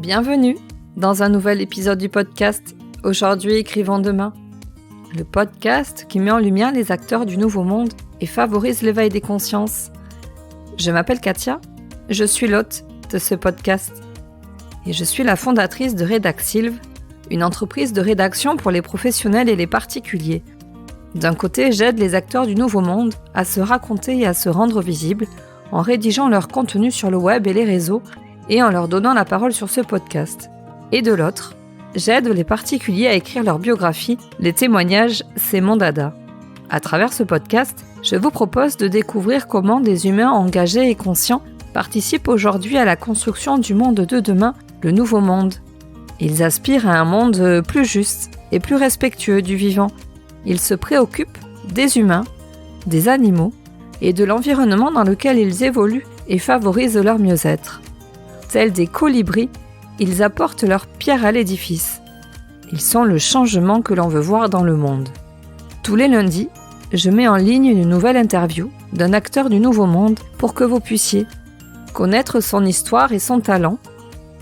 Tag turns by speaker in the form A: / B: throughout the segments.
A: Bienvenue dans un nouvel épisode du podcast « Aujourd'hui, écrivons demain ». Le podcast qui met en lumière les acteurs du nouveau monde et favorise l'éveil des consciences. Je m'appelle Katia, je suis l'hôte de ce podcast. Et je suis la fondatrice de Redaxilv, une entreprise de rédaction pour les professionnels et les particuliers. D'un côté, j'aide les acteurs du nouveau monde à se raconter et à se rendre visibles en rédigeant leur contenu sur le web et les réseaux et en leur donnant la parole sur ce podcast. Et de l'autre, j'aide les particuliers à écrire leur biographie. Les témoignages, c'est mon dada. À travers ce podcast, je vous propose de découvrir comment des humains engagés et conscients participent aujourd'hui à la construction du monde de demain, le nouveau monde. Ils aspirent à un monde plus juste et plus respectueux du vivant. Ils se préoccupent des humains, des animaux et de l'environnement dans lequel ils évoluent et favorisent leur mieux-être. Tels des colibris, ils apportent leur pierre à l'édifice. Ils sont le changement que l'on veut voir dans le monde. Tous les lundis, je mets en ligne une nouvelle interview d'un acteur du nouveau monde pour que vous puissiez connaître son histoire et son talent,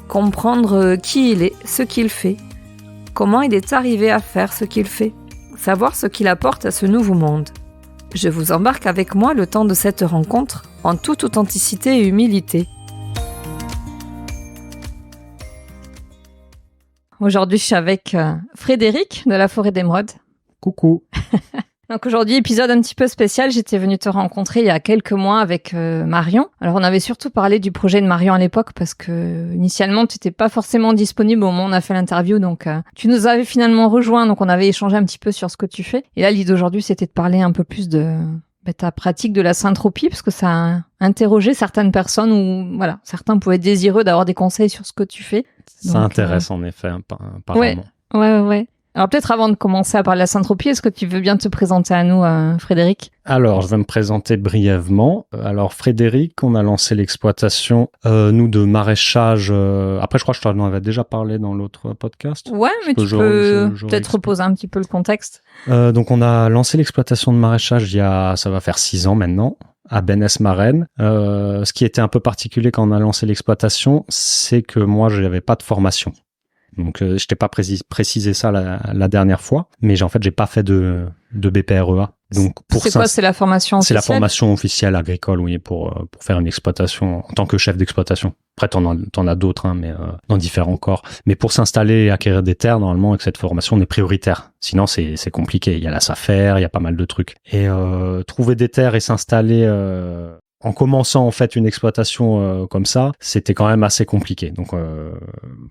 A: comprendre qui il est, ce qu'il fait, comment il est arrivé à faire ce qu'il fait, savoir ce qu'il apporte à ce nouveau monde. Je vous embarque avec moi le temps de cette rencontre en toute authenticité et humilité. Aujourd'hui, je suis avec Frédéric de la Forêt d'Émeraude.
B: Coucou.
A: Donc aujourd'hui, épisode un petit peu spécial. J'étais venue te rencontrer il y a quelques mois avec Marion. Alors on avait surtout parlé du projet de Marion à l'époque parce que initialement tu n'étais pas forcément disponible au moment où on a fait l'interview. Donc tu nous avais finalement rejoint, donc on avait échangé un petit peu sur ce que tu fais. Et là, l'idée d'aujourd'hui, c'était de parler un peu plus de ta pratique de la syntropie, parce que ça a interrogé certaines personnes où voilà, certains pouvaient être désireux d'avoir des conseils sur ce que tu fais.
B: Ça intéresse en effet, apparemment.
A: Ouais. Alors peut-être avant de commencer à parler de la syntropie, est-ce que tu veux bien te présenter à nous, Frédéric ?
B: Alors, je vais me présenter brièvement. Alors, Frédéric, on a lancé l'exploitation, nous, de maraîchage. Après, je crois que je t'en avais déjà parlé dans l'autre podcast.
A: Ouais, mais tu peux peut-être reposer un petit peu le contexte.
B: Donc, on a lancé l'exploitation de maraîchage ça va faire 6 ans maintenant, à Bennes-Marennes. Ce qui était un peu particulier quand on a lancé l'exploitation, c'est que moi, je n'avais pas de formation. Donc, je t'ai pas précisé ça la dernière fois, mais en fait, j'ai pas fait de BPREA. Donc,
A: c'est quoi, c'est la formation officielle ?
B: C'est la formation officielle agricole, oui, pour faire une exploitation en tant que chef d'exploitation. Après, t'en as d'autres, hein, mais dans différents corps. Mais pour s'installer et acquérir des terres, normalement, avec cette formation, on est prioritaire. Sinon, c'est compliqué. Il y a la SAFER, il y a pas mal de trucs. Et trouver des terres et s'installer en commençant en fait une exploitation comme ça, c'était quand même assez compliqué. Donc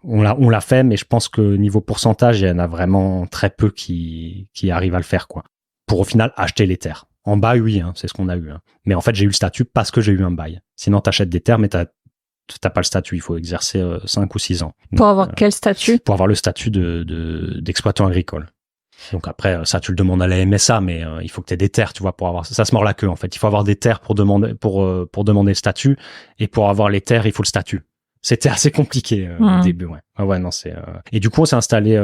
B: on l'a fait, mais je pense que niveau pourcentage, il y en a vraiment très peu qui arrivent à le faire, quoi. Pour au final acheter les terres. En bail, oui, hein, c'est ce qu'on a eu. Hein. Mais en fait, j'ai eu le statut parce que j'ai eu un bail. Sinon, t'achètes des terres, mais t'as pas le statut. Il faut exercer 5 ou 6 ans. Donc,
A: pour avoir quel statut ?
B: Pour avoir le statut d'exploitant agricole. Donc après, ça, tu le demandes à la MSA, mais il faut que tu aies des terres, tu vois, pour avoir ça se mord la queue, en fait. Il faut avoir des terres pour demander le statut, et pour avoir les terres, il faut le statut. C'était assez compliqué au début, ouais. Ouais, non, c'est. Et du coup, on s'est installé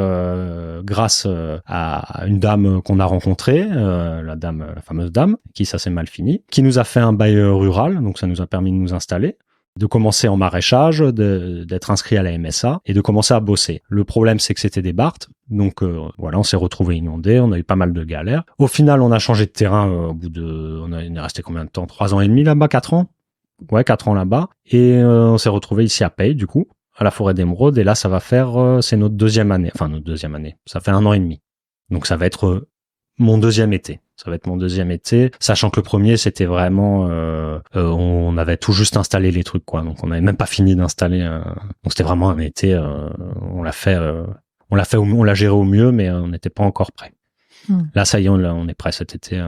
B: grâce à une dame qu'on a rencontrée, la fameuse dame, qui ça s'est mal fini, qui nous a fait un bail rural, donc ça nous a permis de nous installer, de commencer en maraîchage, d'être inscrit à la MSA et de commencer à bosser. Le problème, c'est que c'était des barthes, donc voilà, on s'est retrouvé inondés, on a eu pas mal de galères. Au final, on a changé de terrain au bout de... On est resté combien de temps ? 3 ans et demi là-bas, 4 ans ? Ouais, 4 ans là-bas. Et on s'est retrouvé ici à Paye, du coup, à la Forêt d'Émeraude, et là, ça va faire... c'est notre deuxième année. Enfin, notre deuxième année. Ça fait 1 an et demi. Donc ça va être mon deuxième été. Ça va être mon deuxième été, sachant que le premier, c'était vraiment... on avait tout juste installé les trucs, quoi. Donc, on n'avait même pas fini d'installer... Donc, c'était vraiment un été... on l'a géré au mieux, mais on n'était pas encore prêt. Là, ça y est, on est prêt cet été.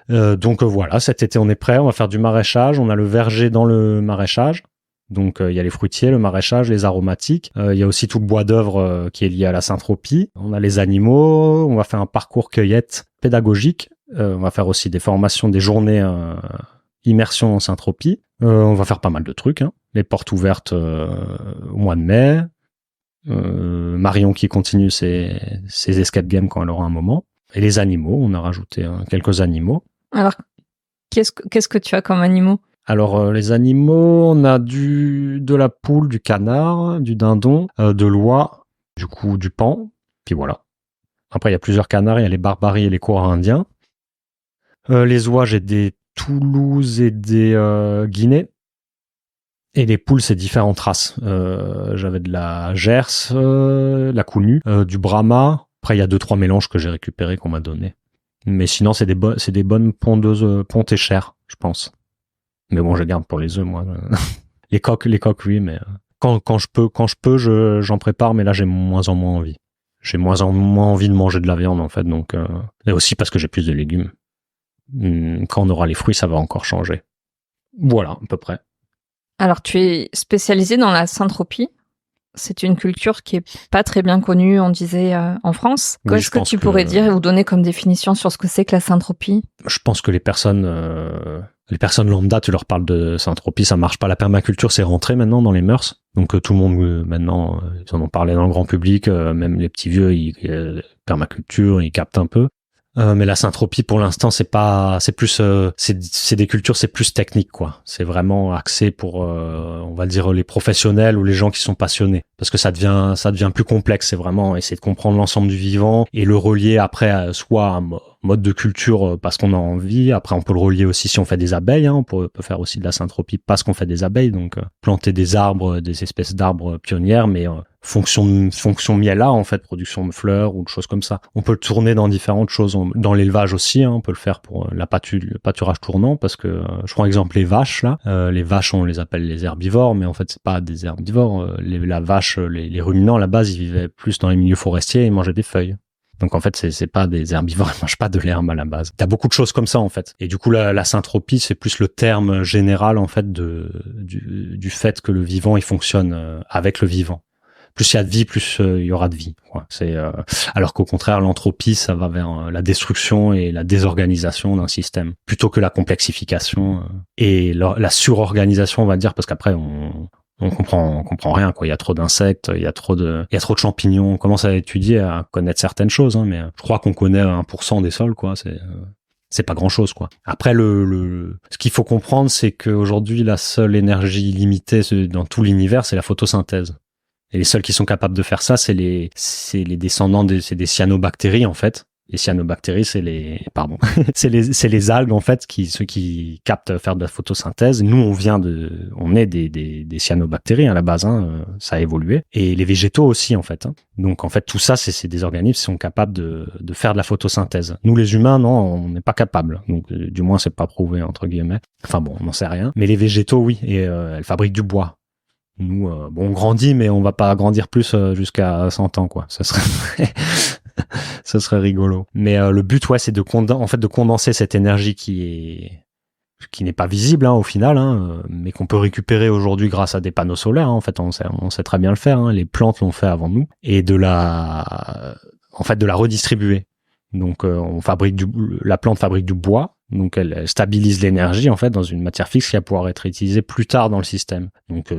B: Donc, voilà, cet été, on est prêt. On va faire du maraîchage. On a le verger dans le maraîchage. Donc, il y a les fruitiers, le maraîchage, les aromatiques. Il y a aussi tout le bois d'œuvre qui est lié à la syntropie. On a les animaux. On va faire un parcours cueillette pédagogique. On va faire aussi des formations, des journées immersion en syntropie. On va faire pas mal de trucs. Hein. Les portes ouvertes au mois de mai. Marion qui continue ses escape games quand elle aura un moment. Et les animaux, on a rajouté quelques animaux.
A: Alors, qu'est-ce que tu as comme animaux ?
B: Alors, les animaux, on a de la poule, du canard, du dindon, de l'oie, du coup du paon, puis voilà. Après, il y a plusieurs canards, il y a les barbaries et les koaras indiens. Les oies, j'ai des Toulouse et des Guinée. Et les poules, c'est différentes races. J'avais de la Gers, la Coulnue, du Brahma. Après, il y a 2-3 mélanges que j'ai récupérés, qu'on m'a donné. Mais sinon, c'est des bonnes pondeuses, pontes et chères, je pense. Mais bon, je garde pour les œufs, moi. Les coques, oui, mais quand je peux, j'en prépare, mais là, j'ai moins en moins envie. J'ai moins en moins envie de manger de la viande, en fait, donc, et aussi parce que j'ai plus de légumes. Quand on aura les fruits, ça va encore changer. Voilà, à peu près.
A: Alors, tu es spécialisé dans la syntropie. C'est une culture qui est pas très bien connue, on disait, en France.
B: Oui,
A: Qu'est-ce que tu pourrais dire ou donner comme définition sur ce que c'est que la syntropie?
B: Je pense que les personnes lambda, tu leur parles de syntropie, ça marche pas. La permaculture, c'est rentré maintenant dans les mœurs. Donc tout le monde, maintenant, ils en ont parlé dans le grand public, même les petits vieux, permaculture, ils captent un peu. Mais la syntropie, pour l'instant, c'est des cultures, c'est plus technique, quoi. C'est vraiment axé pour, on va dire, les professionnels ou les gens qui sont passionnés. Parce que ça devient plus complexe. C'est vraiment essayer de comprendre l'ensemble du vivant et le relier après à soit un mode de culture parce qu'on a envie. Après, on peut le relier aussi si on fait des abeilles, hein. On peut faire aussi de la syntropie parce qu'on fait des abeilles. Donc, planter des arbres, des espèces d'arbres pionnières, mais, fonction miel en fait, production de fleurs ou de choses comme ça. On peut le tourner dans différentes choses, dans l'élevage aussi, hein, on peut le faire pour le pâturage tournant, parce que je prends exemple les vaches là. Les vaches, on les appelle les herbivores, mais en fait c'est pas des herbivores. La vache, les ruminants à la base, ils vivaient plus dans les milieux forestiers et ils mangeaient des feuilles. Donc en fait, c'est pas des herbivores, ils mangent pas de l'herbe à la base. T'as beaucoup de choses comme ça en fait. Et du coup, la syntropie, c'est plus le terme général en fait du fait que le vivant il fonctionne avec le vivant. Plus il y a de vie, plus il y aura de vie. Quoi. Alors qu'au contraire, l'entropie, ça va vers la destruction et la désorganisation d'un système, plutôt que la complexification et la surorganisation, on va dire, parce qu'après on comprend rien, quoi. Il y a trop d'insectes, il y a trop de champignons. On commence à étudier, à connaître certaines choses, hein, mais je crois qu'on connaît 1% des sols, quoi. C'est pas grand chose, quoi. Après, ce qu'il faut comprendre, c'est qu'aujourd'hui, la seule énergie limitée dans tout l'univers, c'est la photosynthèse. Et les seuls qui sont capables de faire ça, c'est les descendants c'est des cyanobactéries, en fait. Les cyanobactéries, c'est les algues, en fait, ceux qui captent faire de la photosynthèse. Nous, on est des cyanobactéries, à la base, hein, ça a évolué. Et les végétaux aussi, en fait, hein. Donc, en fait, tout ça, c'est des organismes qui sont capables de faire de la photosynthèse. Nous, les humains, non, on n'est pas capables. Donc, du moins, c'est pas prouvé, entre guillemets. Enfin bon, on n'en sait rien. Mais les végétaux, oui. Et elles fabriquent du bois. Nous, on grandit, mais on va pas grandir plus jusqu'à 100 ans, quoi. Ça serait rigolo. Mais le but, ouais, c'est de condenser cette énergie qui n'est pas visible, hein, au final, hein, mais qu'on peut récupérer aujourd'hui grâce à des panneaux solaires. Hein. En fait, on sait très bien le faire. Hein. Les plantes l'ont fait avant nous, et de la redistribuer. Donc, la plante fabrique du bois. Donc elle stabilise l'énergie en fait dans une matière fixe qui va pouvoir être utilisée plus tard dans le système. Donc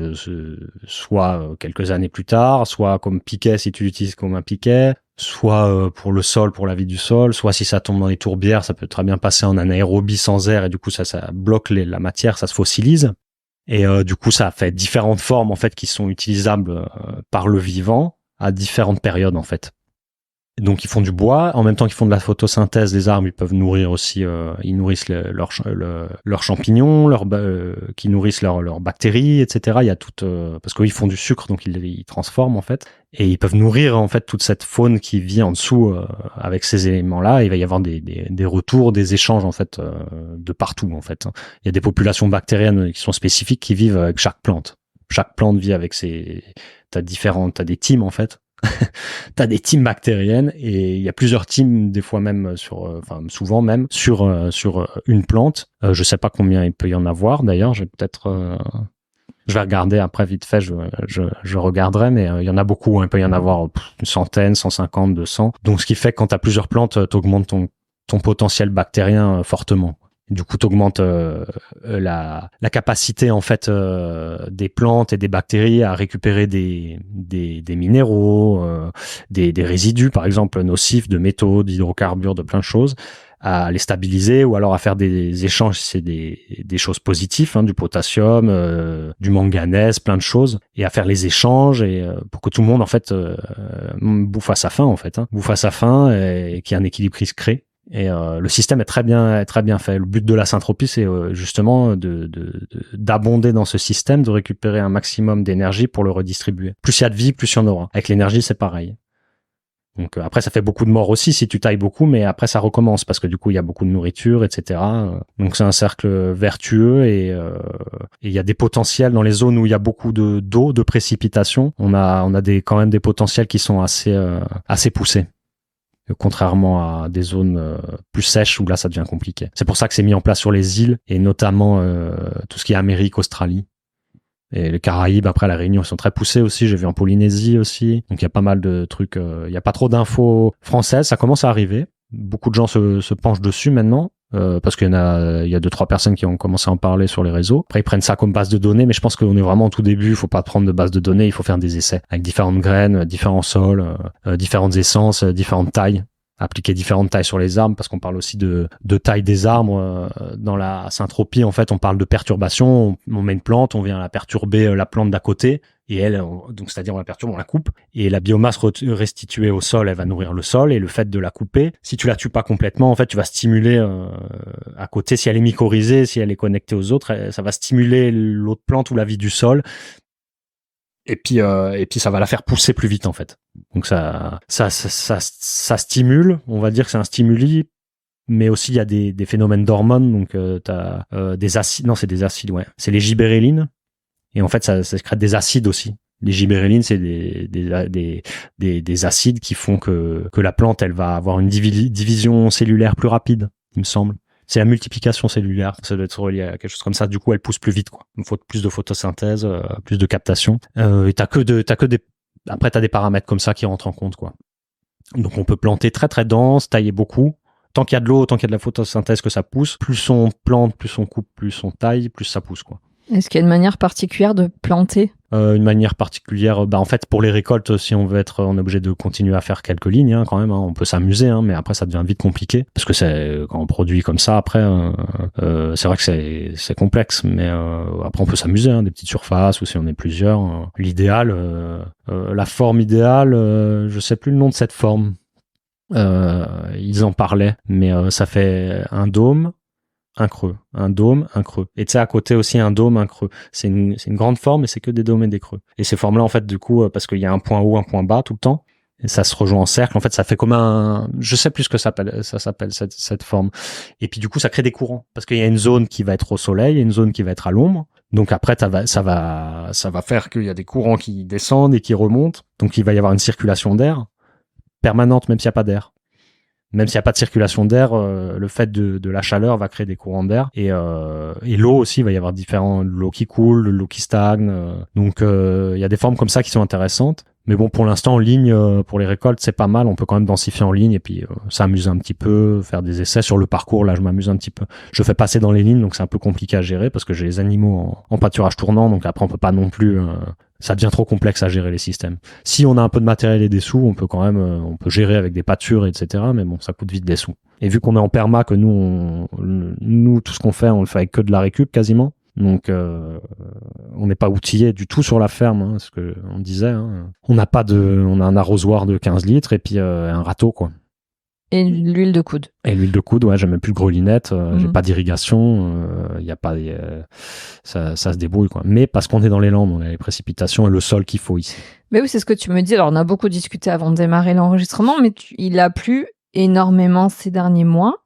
B: soit quelques années plus tard, soit comme piquet si tu l'utilises comme un piquet, soit pour le sol, pour la vie du sol, soit si ça tombe dans les tourbières, ça peut très bien passer en anaérobie sans air et du coup ça bloque la matière, ça se fossilise. Et du coup ça fait différentes formes en fait qui sont utilisables par le vivant à différentes périodes en fait. Donc ils font du bois, en même temps qu'ils font de la photosynthèse, les arbres ils peuvent nourrir aussi, ils nourrissent leurs champignons, qui nourrissent leurs bactéries, etc. Il y a parce qu'ils font du sucre, donc ils transforment en fait, et ils peuvent nourrir en fait toute cette faune qui vit en dessous avec ces éléments-là. Il va y avoir des retours, des échanges en fait de partout en fait. Il y a des populations bactériennes qui sont spécifiques qui vivent avec chaque plante. Chaque plante vit avec t'as des teams en fait. T'as des teams bactériennes et il y a plusieurs teams des fois même souvent même sur une plante. Je sais pas combien il peut y en avoir d'ailleurs. Je vais regarder après vite fait. Je regarderai, mais il y en a beaucoup. Hein. Il peut y en avoir une centaine, 150, 200. Donc ce qui fait que quand t'as plusieurs plantes, t'augmentes ton potentiel bactérien fortement. Du coup, t'augmentes la capacité en fait des plantes et des bactéries à récupérer des minéraux, des résidus par exemple nocifs de métaux, d'hydrocarbures, de plein de choses, à les stabiliser ou alors à faire des échanges si c'est des choses positives, du potassium, du manganèse, plein de choses, et à faire les échanges et pour que tout le monde en fait bouffe à sa faim en fait, bouffe à sa faim et qu'il y ait un équilibre qui se crée. Et le système est très bien fait. Le but de la syntropie, c'est justement d'abonder dans ce système, de récupérer un maximum d'énergie pour le redistribuer. Plus il y a de vie, plus il y en aura. Avec l'énergie, c'est pareil. Donc après, ça fait beaucoup de morts aussi si tu tailles beaucoup, mais après ça recommence parce que du coup il y a beaucoup de nourriture, etc. Donc c'est un cercle vertueux et il y a des potentiels dans les zones où il y a beaucoup d'eau, de précipitations. On a quand même des potentiels qui sont assez poussés. Contrairement à des zones plus sèches où là ça devient compliqué. C'est pour ça que c'est mis en place sur les îles et notamment tout ce qui est Amérique, Australie et les Caraïbes. Après la Réunion, ils sont très poussés aussi. J'ai vu en Polynésie aussi. Donc il y a pas mal de trucs. Il y a pas trop d'infos françaises. Ça commence à arriver. Beaucoup de gens se penchent dessus maintenant. Parce qu'il y a 2-3 personnes qui ont commencé à en parler sur les réseaux. Après, ils prennent ça comme base de données, mais je pense qu'on est vraiment au tout début. Il faut pas prendre de base de données, il faut faire des essais avec différentes graines, différents sols, différentes essences, différentes tailles. Appliquer différentes tailles sur les arbres, parce qu'on parle aussi de taille des arbres. Dans la syntropie, en fait, on parle de perturbation. On met une plante, on vient la perturber la plante d'à côté. Et elle, donc c'est-à-dire on la perturbe, on la coupe, et la biomasse restituée au sol, elle va nourrir le sol, et le fait de la couper, si tu la tues pas complètement, en fait, tu vas stimuler à côté, si elle est mycorhizée, si elle est connectée aux autres, ça va stimuler l'autre plante ou la vie du sol, et puis ça va la faire pousser plus vite en fait. Donc ça stimule, on va dire que c'est un stimuli. Mais aussi il y a des phénomènes d'hormones, donc t'as des acides, non c'est des acides, ouais, c'est les gibérellines. Et en fait, ça sécrète des acides aussi. Les gibérellines, c'est des acides qui font que la plante, elle va avoir une division cellulaire plus rapide, il me semble. C'est la multiplication cellulaire. Ça doit être relié à quelque chose comme ça. Du coup, elle pousse plus vite, quoi. Il faut plus de photosynthèse, plus de captation. Et après, t'as des paramètres comme ça qui rentrent en compte, quoi. Donc, on peut planter très, très dense, tailler beaucoup. Tant qu'il y a de l'eau, tant qu'il y a de la photosynthèse que ça pousse, plus on plante, plus on coupe, plus on taille, plus ça pousse, quoi.
A: Est-ce qu'il y a une manière particulière de planter ?
B: Une manière particulière, en fait, pour les récoltes, si on veut on est obligé de continuer à faire quelques lignes, quand même. On peut s'amuser, mais après, ça devient vite compliqué. Parce que quand on produit comme ça, après, c'est vrai que c'est complexe. Mais après, on peut s'amuser, des petites surfaces, ou si on est plusieurs. L'idéal, la forme idéale, je sais plus le nom de cette forme. Ils en parlaient, mais ça fait un dôme, un creux, un dôme, un creux. Et tu sais, à côté aussi, un dôme, un creux. C'est une grande forme, et c'est que des dômes et des creux. Et ces formes-là, en fait, du coup, parce qu'il y a un point haut, un point bas tout le temps, et ça se rejoint en cercle, en fait, ça fait comme je sais plus ce que ça s'appelle cette forme. Et puis, du coup, ça crée des courants. Parce qu'il y a une zone qui va être au soleil, et une zone qui va être à l'ombre. Donc après, ça va faire qu'il y a des courants qui descendent et qui remontent. Donc il va y avoir une circulation d'air permanente, même s'il n'y a pas d'air. Même s'il n'y a pas de circulation d'air, le fait de la chaleur va créer des courants d'air. Et l'eau aussi, il va y avoir l'eau qui coule, l'eau qui stagne. Donc il y a des formes comme ça qui sont intéressantes. Mais bon, pour l'instant, en ligne, pour les récoltes, c'est pas mal. On peut quand même densifier en ligne et puis s'amuser un petit peu, faire des essais sur le parcours. Là, je m'amuse un petit peu. Je fais passer dans les lignes, donc c'est un peu compliqué à gérer parce que j'ai les animaux en pâturage tournant. Donc après, on peut pas non plus... ça devient trop complexe à gérer les systèmes. Si on a un peu de matériel et des sous, on peut quand même, on peut gérer avec des pâtures, etc. Mais bon, ça coûte vite des sous. Et vu qu'on est en perma, que nous, tout ce qu'on fait, on le fait avec que de la récup quasiment. Donc, on n'est pas outillé du tout sur la ferme, ce que on disait. On a un arrosoir de 15 litres et puis un râteau, quoi.
A: Et l'huile de coude.
B: Et l'huile de coude, ouais, j'ai même plus de grelinette, j'ai pas d'irrigation, y a pas, ça se débrouille, quoi. Mais parce qu'on est dans les Landes, on a les précipitations et le sol qu'il faut ici.
A: Mais oui, c'est ce que tu me dis. Alors, on a beaucoup discuté avant de démarrer l'enregistrement, mais il a plu énormément ces derniers mois.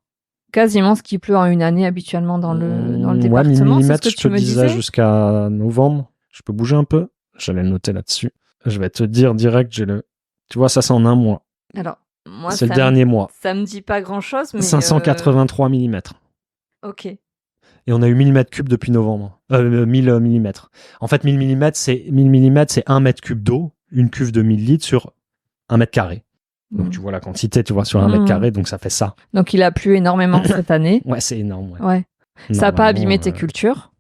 A: Quasiment ce qui pleut en une année habituellement dans le département.
B: Ouais,
A: c'est ce que
B: je
A: tu
B: te
A: me
B: disais
A: disais.
B: jusqu'à novembre. Je peux bouger un peu. J'allais le noter là-dessus. Je vais te dire direct, tu vois, ça c'est en un mois.
A: Alors, moi,
B: c'est le dernier mois.
A: Ça me dit pas grand-chose, mais...
B: 583 mm.
A: Ok.
B: Et on a eu 1000 m3 depuis novembre. 1000 mm. En fait, 1000 mm, c'est 1 mètre cube d'eau, une cuve de 1000 litres sur 1 mètre carré. Donc, tu vois la quantité, tu vois, sur 1 mètre carré, donc ça fait ça.
A: Donc, il a plu énormément cette année.
B: Ouais, c'est énorme.
A: Ouais. Ça n'a pas abîmé tes cultures?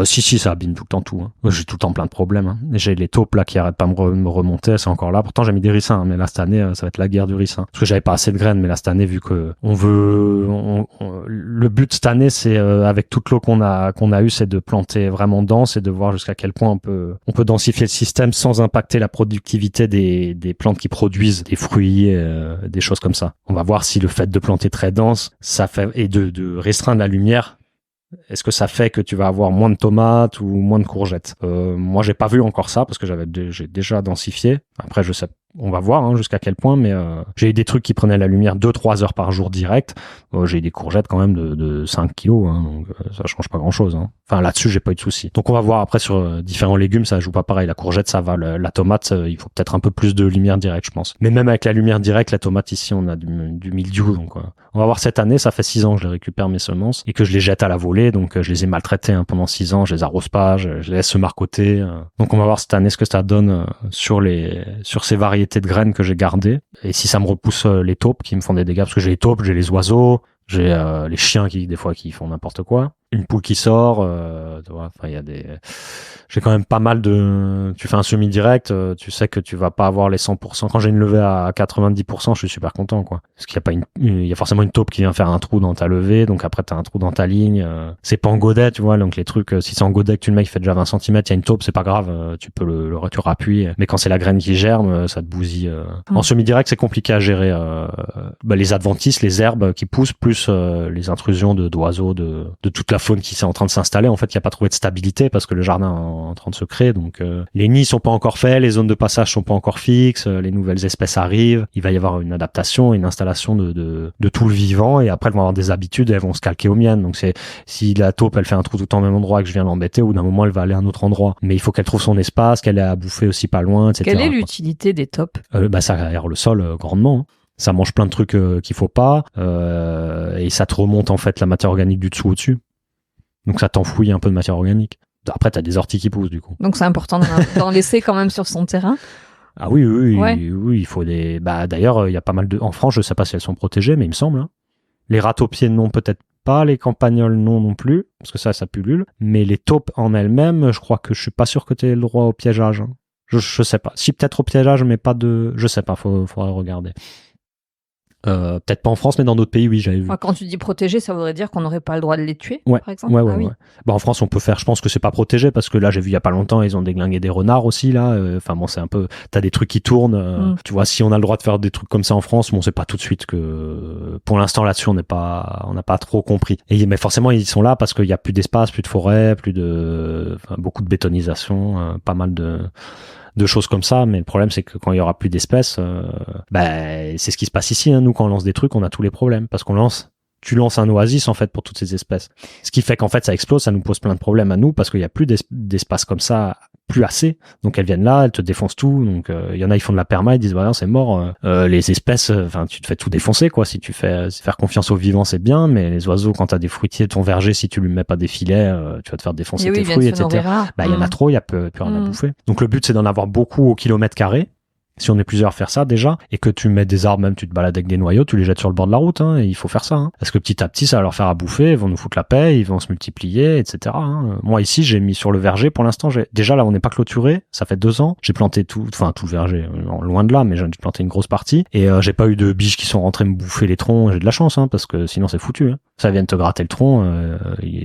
B: Si, ça abîme tout le temps tout. Hein. J'ai tout le temps plein de problèmes. Hein. J'ai les taupes là qui arrêtent pas de me remonter, c'est encore là. Pourtant j'ai mis des ricins, hein, mais là cette année ça va être la guerre du ricin. Parce que j'avais pas assez de graines, mais là cette année vu que le but cette année c'est avec toute l'eau qu'on a eu, c'est de planter vraiment dense et de voir jusqu'à quel point on peut densifier le système sans impacter la productivité des plantes qui produisent des fruits, des choses comme ça. On va voir si le fait de planter très dense, ça fait et de restreindre la lumière. Est-ce que ça fait que tu vas avoir moins de tomates ou moins de courgettes? Moi, j'ai pas vu encore ça parce que j'ai déjà densifié. Après, je sais, on va voir jusqu'à quel point, mais j'ai eu des trucs qui prenaient la lumière 2-3 heures par jour direct. J'ai eu des courgettes quand même de 5 kilos, donc ça change pas grand-chose. Enfin, là-dessus, j'ai pas eu de soucis. Donc, on va voir après sur différents légumes, ça joue pas pareil. La courgette, ça va. La tomate, il faut peut-être un peu plus de lumière directe, je pense. Mais même avec la lumière directe, la tomate ici, on a du mildiou, donc on va voir cette année. Ça fait 6 ans que je les récupère mes semences et que je les jette à la volée, donc je les ai maltraitées pendant 6 ans. Je les arrose pas, je les laisse se marcoter. Donc, on va voir cette année ce que ça donne sur ces variétés de graines que j'ai gardées et si ça me repousse les taupes qui me font des dégâts, parce que j'ai les taupes, j'ai les oiseaux, j'ai les chiens qui des fois qui font n'importe quoi, une poule qui sort, tu vois, enfin il y a j'ai quand même pas mal tu fais un semi-direct, tu sais que tu vas pas avoir les 100%. Quand j'ai une levée à 90%, je suis super content, quoi. Parce qu'il y a pas il y a forcément une taupe qui vient faire un trou dans ta levée, donc après t'as un trou dans ta ligne. C'est pas en godet, tu vois, donc les trucs, si c'est en godet que tu le mets qui fait déjà 20 cm, il y a une taupe, c'est pas grave, tu peux tu rappuies. Mais quand c'est la graine qui germe, ça te bousille. En semi-direct, c'est compliqué à gérer. Les adventices, les herbes qui poussent, plus les intrusions d'oiseaux, de toute la faune qui s'est en train de s'installer, en fait, qui a pas trouvé de stabilité parce que le jardin est en train de se créer. Donc les nids sont pas encore faits, les zones de passage sont pas encore fixes, les nouvelles espèces arrivent, il va y avoir une adaptation, une installation de tout le vivant, et après elles vont avoir des habitudes et elles vont se calquer aux miennes. Donc si la taupe elle fait un trou tout le temps au même endroit et que je viens l'embêter, au bout d'un moment elle va aller à un autre endroit. Mais il faut qu'elle trouve son espace, qu'elle ait à bouffer aussi pas loin, etc.
A: Quelle est l'utilité des taupes?
B: Ça aère le sol grandement. Ça mange plein de trucs qu'il faut pas, et ça te remonte en fait la matière organique du dessous au dessus. Donc ça t'enfouit un peu de matière organique. Après, t'as des orties qui poussent, du coup.
A: Donc c'est important d'en laisser quand même sur son terrain.
B: Ah oui,
A: Ouais.
B: il faut des... d'ailleurs, il y a pas mal de... En France, je sais pas si elles sont protégées, mais il me semble. Les rats-taupiers, non, peut-être pas. Les campagnols, non plus. Parce que ça pullule. Mais les taupes en elles-mêmes, je crois que je suis pas sûr que t'aies le droit au piégeage. Je sais pas. Si, peut-être au piégeage, mais pas de... Je sais pas, faudra regarder. Peut-être pas en France, mais dans d'autres pays, oui, j'avais vu.
A: Enfin, quand tu dis protégé, ça voudrait dire qu'on n'aurait pas le droit de les tuer, par exemple?
B: Ouais.
A: Oui.
B: En France, on peut faire, je pense que c'est pas protégé, parce que là, j'ai vu il y a pas longtemps, ils ont déglingué des renards aussi, là. Enfin, c'est un peu, t'as des trucs qui tournent. Tu vois, si on a le droit de faire des trucs comme ça en France, c'est pas tout de suite que, pour l'instant, là-dessus, on n'a pas trop compris. Mais forcément, ils sont là parce qu'il y a plus d'espace, plus de forêt, beaucoup de bétonisation, pas mal de choses comme ça, mais le problème c'est que quand il y aura plus d'espèces, c'est ce qui se passe ici. Nous, quand on lance des trucs, on a tous les problèmes parce tu lances un oasis en fait pour toutes ces espèces. Ce qui fait qu'en fait ça explose, ça nous pose plein de problèmes à nous parce qu'il y a plus d'espace comme ça, plus assez. Donc elles viennent là, elles te défoncent tout. Donc il y en a, ils font de la perma, ils disent voilà, c'est mort. Les espèces, tu te fais tout défoncer quoi. Si tu fais faire confiance aux vivants, c'est bien, mais les oiseaux, quand t'as des fruitiers, ton verger, si tu lui mets pas des filets, tu vas te faire défoncer tes fruits, etc. Il y en a trop, il y a plus rien à bouffer. Donc le but c'est d'en avoir beaucoup au kilomètre carré. Si on est plusieurs à faire ça déjà, et que tu mets des arbres, même tu te balades avec des noyaux, tu les jettes sur le bord de la route, et il faut faire ça. Parce que petit à petit, ça va leur faire à bouffer, ils vont nous foutre la paix, ils vont se multiplier, etc. Moi ici, j'ai mis sur le verger, pour l'instant, déjà là, on n'est pas clôturé, ça fait 2 ans, j'ai planté tout le verger, loin de là, mais j'ai planté une grosse partie, et j'ai pas eu de biches qui sont rentrées me bouffer les troncs, j'ai de la chance, parce que sinon c'est foutu. Ça vient de te gratter le tronc,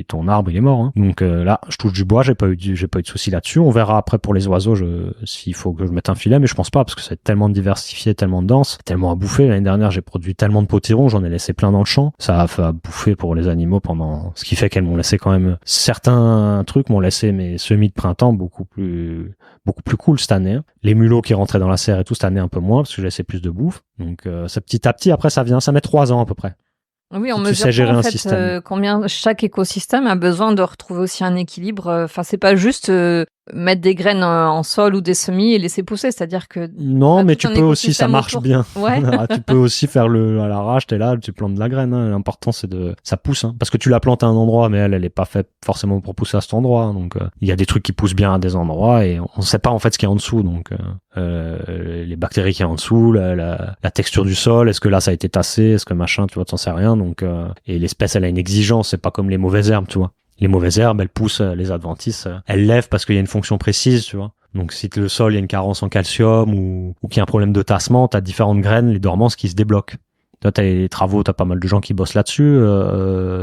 B: ton arbre il est mort. Donc là, je touche du bois, j'ai pas eu de soucis là-dessus. On verra après pour les oiseaux, s'il faut que je mette un filet, mais je pense pas parce que c'est tellement diversifié, tellement dense, tellement à bouffer. L'année dernière, j'ai produit tellement de potirons, j'en ai laissé plein dans le champ. Ça a fait à bouffer pour les animaux ce qui fait qu'elles m'ont laissé quand même certains trucs m'ont laissé mes semis de printemps beaucoup plus cool cette année. Les mulots qui rentraient dans la serre et tout cette année un peu moins parce que j'ai laissé plus de bouffe. Donc ça petit à petit après ça met 3 ans à peu près.
A: Oui, on mesure pas, en fait combien chaque écosystème a besoin de retrouver aussi un équilibre. Enfin, c'est pas juste mettre des graines en sol ou des semis et laisser pousser, c'est-à-dire que
B: non, mais tu peux aussi, ça marche bien.
A: Ouais.
B: Tu peux aussi faire à l'arrache, t'es là, tu plantes de la graine. L'important c'est ça pousse, parce que tu la plantes à un endroit, mais elle est pas faite forcément pour pousser à cet endroit. Donc il y a des trucs qui poussent bien à des endroits et on sait pas en fait ce qu'il y a en dessous. Donc les bactéries qu'il y a en dessous, la texture du sol, est-ce que là ça a été tassé, est-ce que machin, tu vois, t'en sais rien. Donc et l'espèce elle a une exigence, c'est pas comme les mauvaises herbes, tu vois. Les mauvaises herbes, elles poussent, les adventices, elles lèvent parce qu'il y a une fonction précise, tu vois. Donc si le sol, il y a une carence en calcium ou qu'il y a un problème de tassement, t'as différentes graines, les dormances qui se débloquent. Toi, t'as les travaux, t'as pas mal de gens qui bossent là-dessus.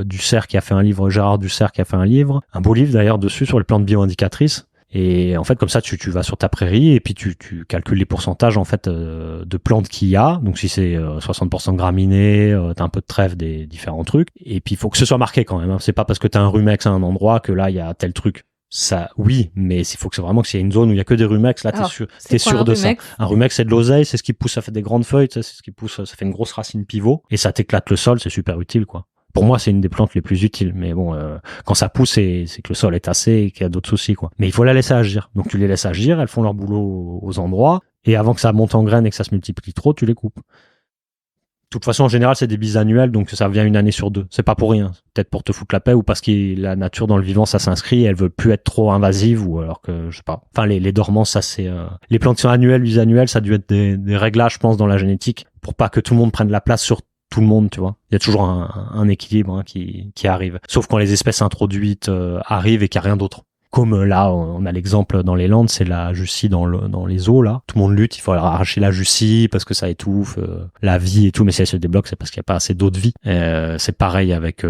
B: Dussert qui a fait un livre, Gérard Dussert qui a fait un livre, un beau livre d'ailleurs dessus sur les plantes bio-indicatrices. Et en fait, comme ça, tu vas sur ta prairie et puis tu calcules les pourcentages en fait de plantes qu'il y a. Donc si c'est 60% de graminées, t'as un peu de trèfle des différents trucs. Et puis il faut que ce soit marqué quand même. Hein. C'est pas parce que t'as un rumex à un endroit que là il y a tel truc. Ça, oui, mais il faut que c'est vraiment qu'il y ait une zone où il y a que des rumex. Là, t'es sûr de ça. Un rumex, c'est de l'oseille, c'est ce qui pousse, ça fait des grandes feuilles, c'est ce qui pousse, ça fait une grosse racine pivot et ça t'éclate le sol. C'est super utile, quoi. Pour moi, c'est une des plantes les plus utiles. Mais bon, quand ça pousse, c'est que le sol est tassé et qu'il y a d'autres soucis, quoi. Mais il faut la laisser agir. Donc tu les laisses agir, elles font leur boulot aux endroits. Et avant que ça monte en graines et que ça se multiplie trop, tu les coupes. De toute façon, en général, c'est des bisannuels, donc ça vient une année sur deux. C'est pas pour rien. Peut-être pour te foutre la paix ou parce que la nature dans le vivant, ça s'inscrit et elle veut plus être trop invasive ou alors que, je sais pas. Enfin, les dormances, ça c'est, les plantes qui sont annuelles, bisannuelles, ça a dû être des réglages, je pense, dans la génétique pour pas que tout le monde prenne la place sur tout le monde, tu vois. Il y a toujours un équilibre hein, qui arrive. Sauf quand les espèces introduites arrivent et qu'il n'y a rien d'autre. Comme là, on a l'exemple dans les Landes, c'est la jussie dans les eaux, là. Tout le monde lutte, il faut arracher la jussie parce que ça étouffe la vie et tout, mais si elle se débloque, c'est parce qu'il n'y a pas assez d'eau de vie. C'est pareil avec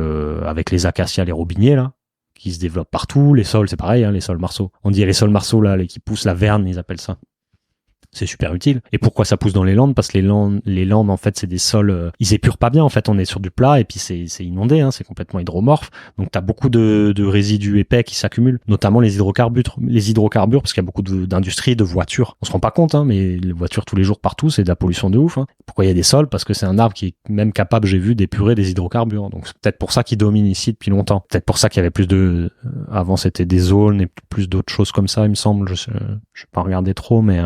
B: les acacias, les robiniers, là, qui se développent partout. Les sols, c'est pareil, hein, les sols marceaux. On dit les sols marceaux, là, qui poussent la verne, ils appellent ça. C'est super utile. Et pourquoi ça pousse dans les Landes? Parce que les Landes, en fait, c'est des sols, ils épurent pas bien, en fait. On est sur du plat et puis c'est inondé, hein, c'est complètement hydromorphe. Donc t'as beaucoup de résidus épais qui s'accumulent, notamment les hydrocarbures, parce qu'il y a beaucoup d'industries, de voitures. On se rend pas compte, hein, mais les voitures tous les jours partout, c'est de la pollution de ouf, hein. Pourquoi il y a des sols? Parce que c'est un arbre qui est même capable, j'ai vu, d'épurer des hydrocarbures. Donc c'est peut-être pour ça qu'il domine ici depuis longtemps. Peut-être pour ça qu'il y avait plus avant c'était des zones et plus d'autres choses comme ça, il me semble. Je vais pas regarder trop, mais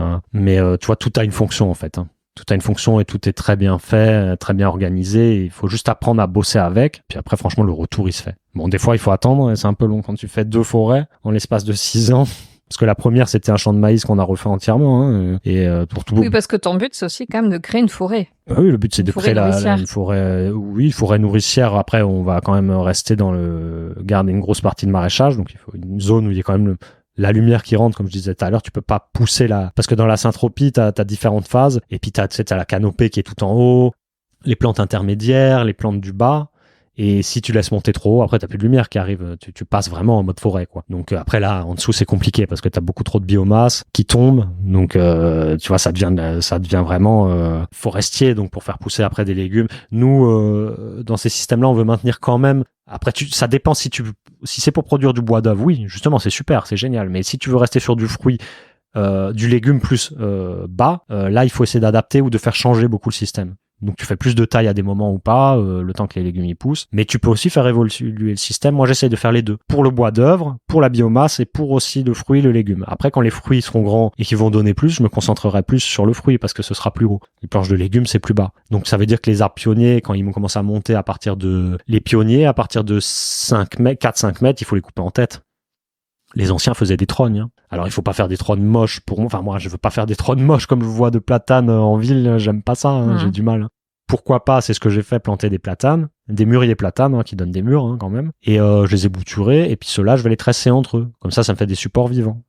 B: tu vois, tout a une fonction en fait. Hein. Tout a une fonction et tout est très bien fait, très bien organisé. Il faut juste apprendre à bosser avec. Puis après, franchement, le retour, il se fait. Bon, des fois, il faut attendre et c'est un peu long quand tu fais 2 forêts en l'espace de 6 ans. Parce que la première, c'était un champ de maïs qu'on a refait entièrement. Hein, et pour tout.
A: Oui, parce que ton but, c'est aussi quand même de créer une forêt.
B: Ah oui, le but, c'est de créer une forêt. Oui, une forêt nourricière. Après, on va quand même rester garder une grosse partie de maraîchage. Donc, il faut une zone où il y a quand même la lumière qui rentre, comme je disais tout à l'heure, tu peux pas pousser parce que dans la syntropie, t'as différentes phases, et puis t'as la canopée qui est tout en haut, les plantes intermédiaires, les plantes du bas, et si tu laisses monter trop haut, après t'as plus de lumière qui arrive, tu passes vraiment en mode forêt, quoi. Donc après là, en dessous c'est compliqué parce que t'as beaucoup trop de biomasse qui tombe, donc tu vois, ça devient vraiment forestier, donc pour faire pousser après des légumes. Nous, dans ces systèmes-là, on veut maintenir quand même. Après, ça dépend si c'est pour produire du bois d'œuvre, oui, justement, c'est super, c'est génial. Mais si tu veux rester sur du fruit, du légume plus bas, là, il faut essayer d'adapter ou de faire changer beaucoup le système. Donc, tu fais plus de taille à des moments ou pas, le temps que les légumes y poussent. Mais tu peux aussi faire évoluer le système. Moi, j'essaie de faire les deux. Pour le bois d'œuvre, pour la biomasse et pour aussi le fruit, le légume. Après, quand les fruits seront grands et qu'ils vont donner plus, je me concentrerai plus sur le fruit parce que ce sera plus haut. Les planches de légumes, c'est plus bas. Donc, ça veut dire que les arbres pionniers, quand ils vont commencer à monter à partir de 4-5 mètres, il faut les couper en tête. Les anciens faisaient des trognes. Hein. Alors, il faut pas faire des trognes moches pour moi. Enfin, moi, je veux pas faire des trognes moches comme je vois de platanes en ville. J'aime pas ça. Hein, j'ai du mal. Pourquoi pas? C'est ce que j'ai fait, planter des platanes, des muriers platanes, hein, qui donnent des murs, hein, quand même. Et je les ai bouturés. Et puis ceux-là, je vais les tresser entre eux. Comme ça me fait des supports vivants.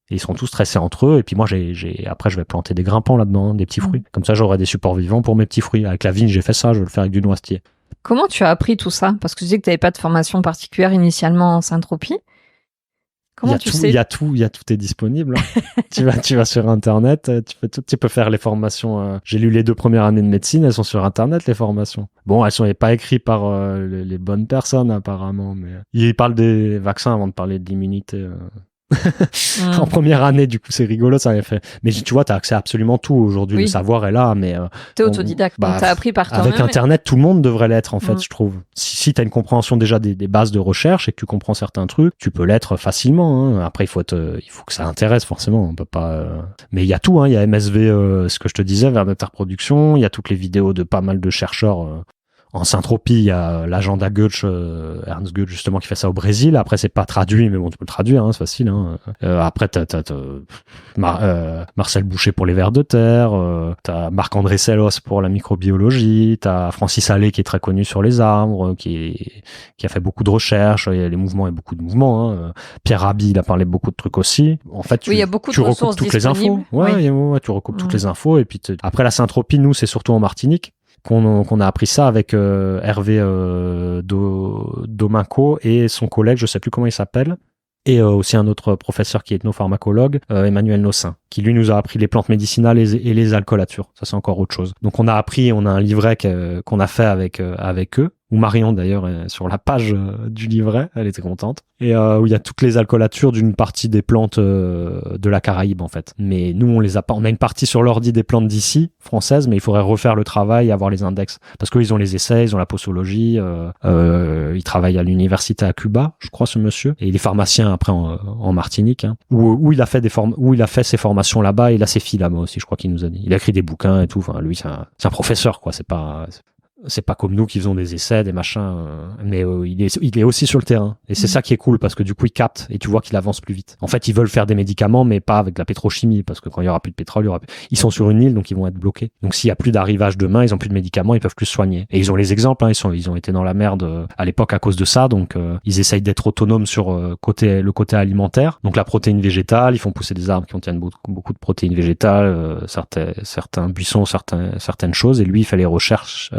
B: Et ils seront tous tressés entre eux. Et puis moi, après, je vais planter des grimpants là-dedans, hein, des petits fruits. Comme ça, j'aurai des supports vivants pour mes petits fruits. Avec la vigne, j'ai fait ça. Je vais le faire avec du noisetier.
A: Comment tu as appris tout ça? Parce que tu disais que tu n'avais pas de formation particulière initialement en syntropie. Comment tu sais?
B: Il y a tout est disponible. Hein. tu vas sur Internet, tu peux faire les formations. J'ai lu les 2 premières années de médecine, elles sont sur Internet, les formations. Bon, elles sont pas écrites par les bonnes personnes, apparemment, mais ils parlent des vaccins avant de parler de l'immunité. En première année, du coup, c'est rigolo, ça avait fait. Mais tu vois, t'as accès à absolument tout aujourd'hui. Oui. Le savoir est là, mais
A: t'es autodidacte, donc t'as appris par toi-même.
B: Avec Internet, tout le monde devrait l'être, en fait, je trouve. Si t'as une compréhension déjà des bases de recherche et que tu comprends certains trucs, tu peux l'être facilement. Hein. Après, il faut que ça intéresse forcément. On peut pas. Mais il y a tout. Hein. Il y a MSV, ce que je te disais, vers l'interproduction. Il y a toutes les vidéos de pas mal de chercheurs. En syntropie, il y a l'agenda Goethe, Ernst Goethe justement, qui fait ça au Brésil. Après, c'est pas traduit, mais bon, tu peux le traduire, hein, c'est facile. Hein. Après, t'as Marcel Boucher pour les vers de terre, t'as Marc-André Sellos pour la microbiologie, t'as Francis Allais qui est très connu sur les arbres, qui a fait beaucoup de recherches. Il y a les mouvements et beaucoup de mouvements. Hein. Pierre Rabhi, il a parlé beaucoup de trucs aussi. En fait,
A: il y a beaucoup
B: tu
A: de ressources
B: recoupes toutes les infos. Ouais, tu recoupes toutes les infos. Et puis après, la syntropie, nous, c'est surtout en Martinique qu'on a appris ça avec Hervé Dominco et son collègue, je sais plus comment il s'appelle, et aussi un autre professeur qui est ethnopharmacologue, Emmanuel Nossin, qui lui nous a appris les plantes médicinales et les alcoolatures. Ça, c'est encore autre chose. Donc on a un livret qu'on a fait avec eux, où Marion d'ailleurs est sur la page du livret, elle était contente, et où il y a toutes les alcoolatures d'une partie des plantes de la Caraïbe en fait. Mais nous on les a pas, on a une partie sur l'ordi des plantes d'ici, françaises, mais il faudrait refaire le travail et avoir les index, parce qu'ils ont les essais, ils ont la posologie, il travaille à l'université à Cuba, je crois ce monsieur, et il est pharmacien après en Martinique, hein, où il a fait ses formations là-bas, et il a ses filles là-bas aussi, je crois qu'il nous a dit. Il a écrit des bouquins et tout, enfin lui c'est un professeur quoi, c'est pas comme nous qui faisons des essais, des machins, mais il est aussi sur le terrain. Et c'est ça qui est cool, parce que du coup, il capte et tu vois qu'il avance plus vite. En fait, ils veulent faire des médicaments, mais pas avec de la pétrochimie, parce que quand il y aura plus de pétrole, ils sont sur une île, donc ils vont être bloqués. Donc s'il y a plus d'arrivage demain, ils ont plus de médicaments, ils peuvent plus se soigner. Et ils ont les exemples, hein, ils ont été dans la merde à l'époque à cause de ça, donc ils essayent d'être autonomes sur le côté alimentaire. Donc la protéine végétale, ils font pousser des arbres qui contiennent beaucoup de protéines végétales, certains buissons, certaines choses, et lui, il fait les recherches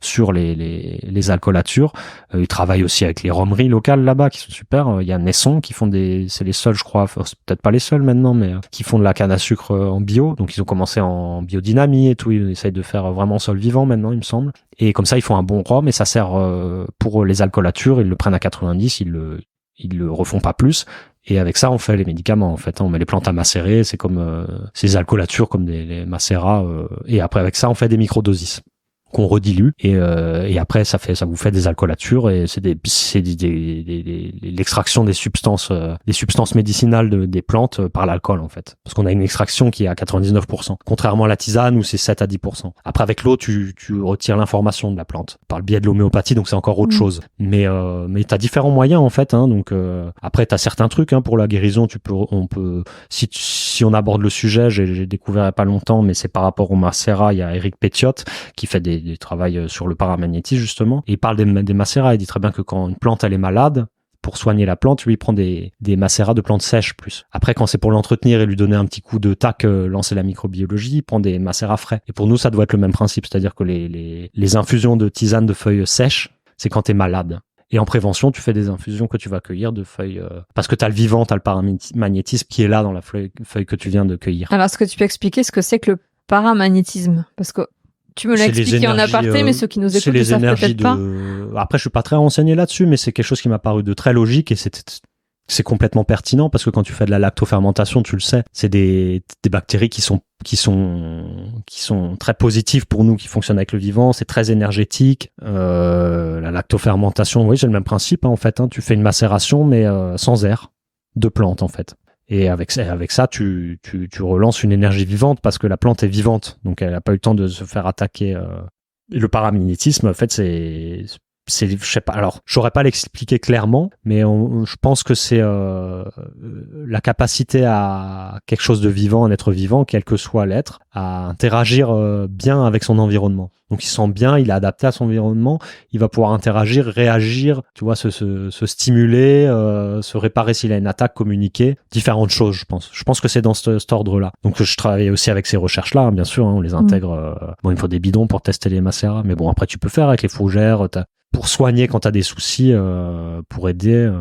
B: sur les alcoolatures. Il travaille aussi avec les rhumeries locales là-bas qui sont super. Il y a Nesson qui font c'est les seuls, je crois, c'est peut-être pas les seuls maintenant, mais qui font de la canne à sucre en bio. Donc ils ont commencé en biodynamie et tout. Ils essayent de faire vraiment sol vivant maintenant, il me semble. Et comme ça, ils font un bon rhum et ça sert pour les alcoolatures. Ils le prennent à 90, ils le refont pas plus. Et avec ça, on fait les médicaments, en fait. On met les plantes à macérer. C'est comme ces alcoolatures, comme les macérats. Et après, avec ça, on fait des microdosis qu'on redilue et après ça vous fait des alcoolatures et c'est l'extraction des substances médicinales des plantes par l'alcool en fait, parce qu'on a une extraction qui est à 99%, contrairement à la tisane où c'est 7 à 10%. Après avec l'eau tu retires l'information de la plante par le biais de l'homéopathie, donc c'est encore autre chose, mais t'as différents moyens en fait, hein, donc après t'as certains trucs, hein, pour la guérison. On peut si on aborde le sujet, j'ai découvert il y a pas longtemps, mais c'est par rapport au macérat. Il y a Eric Pétiotte qui fait des travail sur le paramagnétisme justement, et il parle des macérats. Il dit très bien que quand une plante elle est malade, pour soigner la plante, lui il prend des macérats de plantes sèches plus. Après quand c'est pour l'entretenir et lui donner un petit coup de tac, lancer la microbiologie, il prend des macérats frais. Et pour nous ça doit être le même principe, c'est-à-dire que les infusions de tisane de feuilles sèches, c'est quand t'es malade. Et en prévention, tu fais des infusions que tu vas cueillir de feuilles, parce que t'as le vivant, t'as le paramagnétisme qui est là dans la feuille que tu viens de cueillir.
A: Alors est-ce que tu peux expliquer ce que c'est que le paramagnétisme? Parce que tu me l'as expliqué en aparté, mais ceux qui nous écoutent ne savent peut-être pas.
B: Après, je suis pas très renseigné là-dessus, mais c'est quelque chose qui m'a paru de très logique et c'est complètement pertinent, parce que quand tu fais de la lactofermentation, tu le sais, c'est des bactéries qui sont très positives pour nous, qui fonctionnent avec le vivant. C'est très énergétique. La lactofermentation, oui, c'est le même principe, hein, en fait. Hein, tu fais une macération, mais sans air de plante, en fait. Et avec ça, tu relances une énergie vivante, parce que la plante est vivante, donc elle n'a pas eu le temps de se faire attaquer. Et le paramagnétisme, en fait, c'est je sais pas. Alors, je saurais pas l'expliquer clairement, mais je pense que c'est la capacité à quelque chose de vivant, un être vivant, quel que soit l'être, à interagir bien avec son environnement. Donc, il se sent bien, il est adapté à son environnement, il va pouvoir interagir, réagir, tu vois, se stimuler, se réparer s'il a une attaque, communiquer, différentes choses, je pense. Je pense que c'est dans cet ordre-là. Donc, je travaille aussi avec ces recherches-là, hein, bien sûr, hein, on les intègre. Bon, il faut des bidons pour tester les macérats, mais bon, après, tu peux faire avec les fougères, pour soigner quand tu as des soucis, pour aider.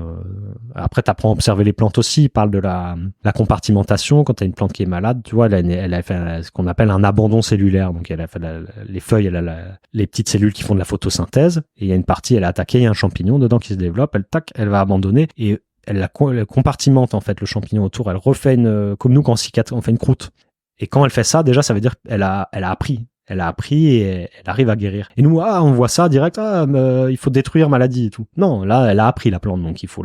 B: Après, tu apprends à observer les plantes aussi. Il parle de la compartimentation. Quand tu as une plante qui est malade, tu vois, elle a fait ce qu'on appelle un abandon cellulaire. Donc, elle a fait les feuilles, elle a les petites cellules qui font de la photosynthèse. Et il y a une partie, elle a attaqué, il y a un champignon dedans qui se développe. Elle va abandonner et elle compartimente, en fait, le champignon autour. Elle refait comme nous, quand on fait une croûte. Et quand elle fait ça, déjà, ça veut dire qu'elle a appris. Elle a appris et elle arrive à guérir. Et nous, on voit ça direct, il faut détruire maladie et tout. Non, là, elle a appris la plante, donc il faut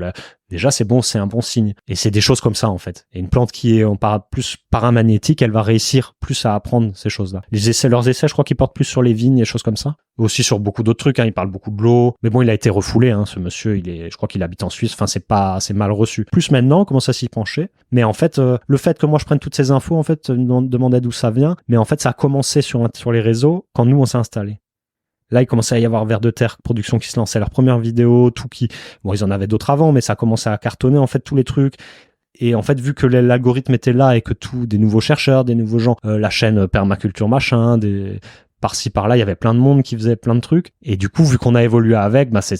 B: Déjà, c'est bon, c'est un bon signe. Et c'est des choses comme ça, en fait. Et une plante qui est plus paramagnétique, elle va réussir plus à apprendre ces choses-là. Leurs essais, je crois qu'ils portent plus sur les vignes et choses comme ça. Aussi sur beaucoup d'autres trucs, hein. Il parle beaucoup de l'eau. Mais bon, il a été refoulé, hein, ce monsieur. Je crois qu'il habite en Suisse. Enfin, c'est mal reçu. Plus maintenant, on commence à s'y pencher. Mais en fait, le fait que moi je prenne toutes ces infos, en fait, demandait d'où ça vient. Mais en fait, ça a commencé sur les réseaux quand nous, on s'est installés. Là, il commençait à y avoir Vers de Terre Production qui se lançait leur première vidéo, bon, ils en avaient d'autres avant, mais ça commençait à cartonner, en fait, tous les trucs. Et en fait, vu que l'algorithme était là et que des nouveaux chercheurs, des nouveaux gens, la chaîne Permaculture machin, par-ci par-là, il y avait plein de monde qui faisait plein de trucs. Et du coup, vu qu'on a évolué avec, bah, ça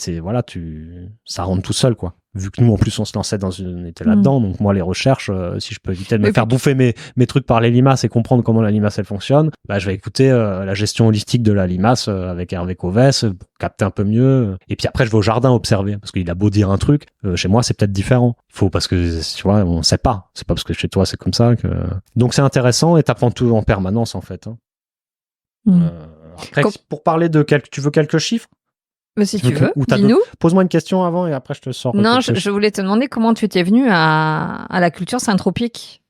B: rentre tout seul, quoi. Vu que nous, en plus, on se lançait on était là-dedans. Donc, moi, les recherches, si je peux éviter de me faire bouffer mes trucs par les limaces et comprendre comment la limace, elle fonctionne, bah, je vais écouter la gestion holistique de la limace avec Hervé Covès pour capter un peu mieux. Et puis après, je vais au jardin observer parce qu'il a beau dire un truc, chez moi, c'est peut-être différent. Parce que, tu vois, on sait pas. C'est pas parce que chez toi, c'est comme ça que... Donc, c'est intéressant et t'apprends tout en permanence, en fait. Hein. Après, pour parler tu veux quelques chiffres?
A: Mais si tu veux, dis-nous.
B: Pose-moi une question avant et après je te sors.
A: Non, je voulais te demander comment tu t'es venu à la culture syntropique.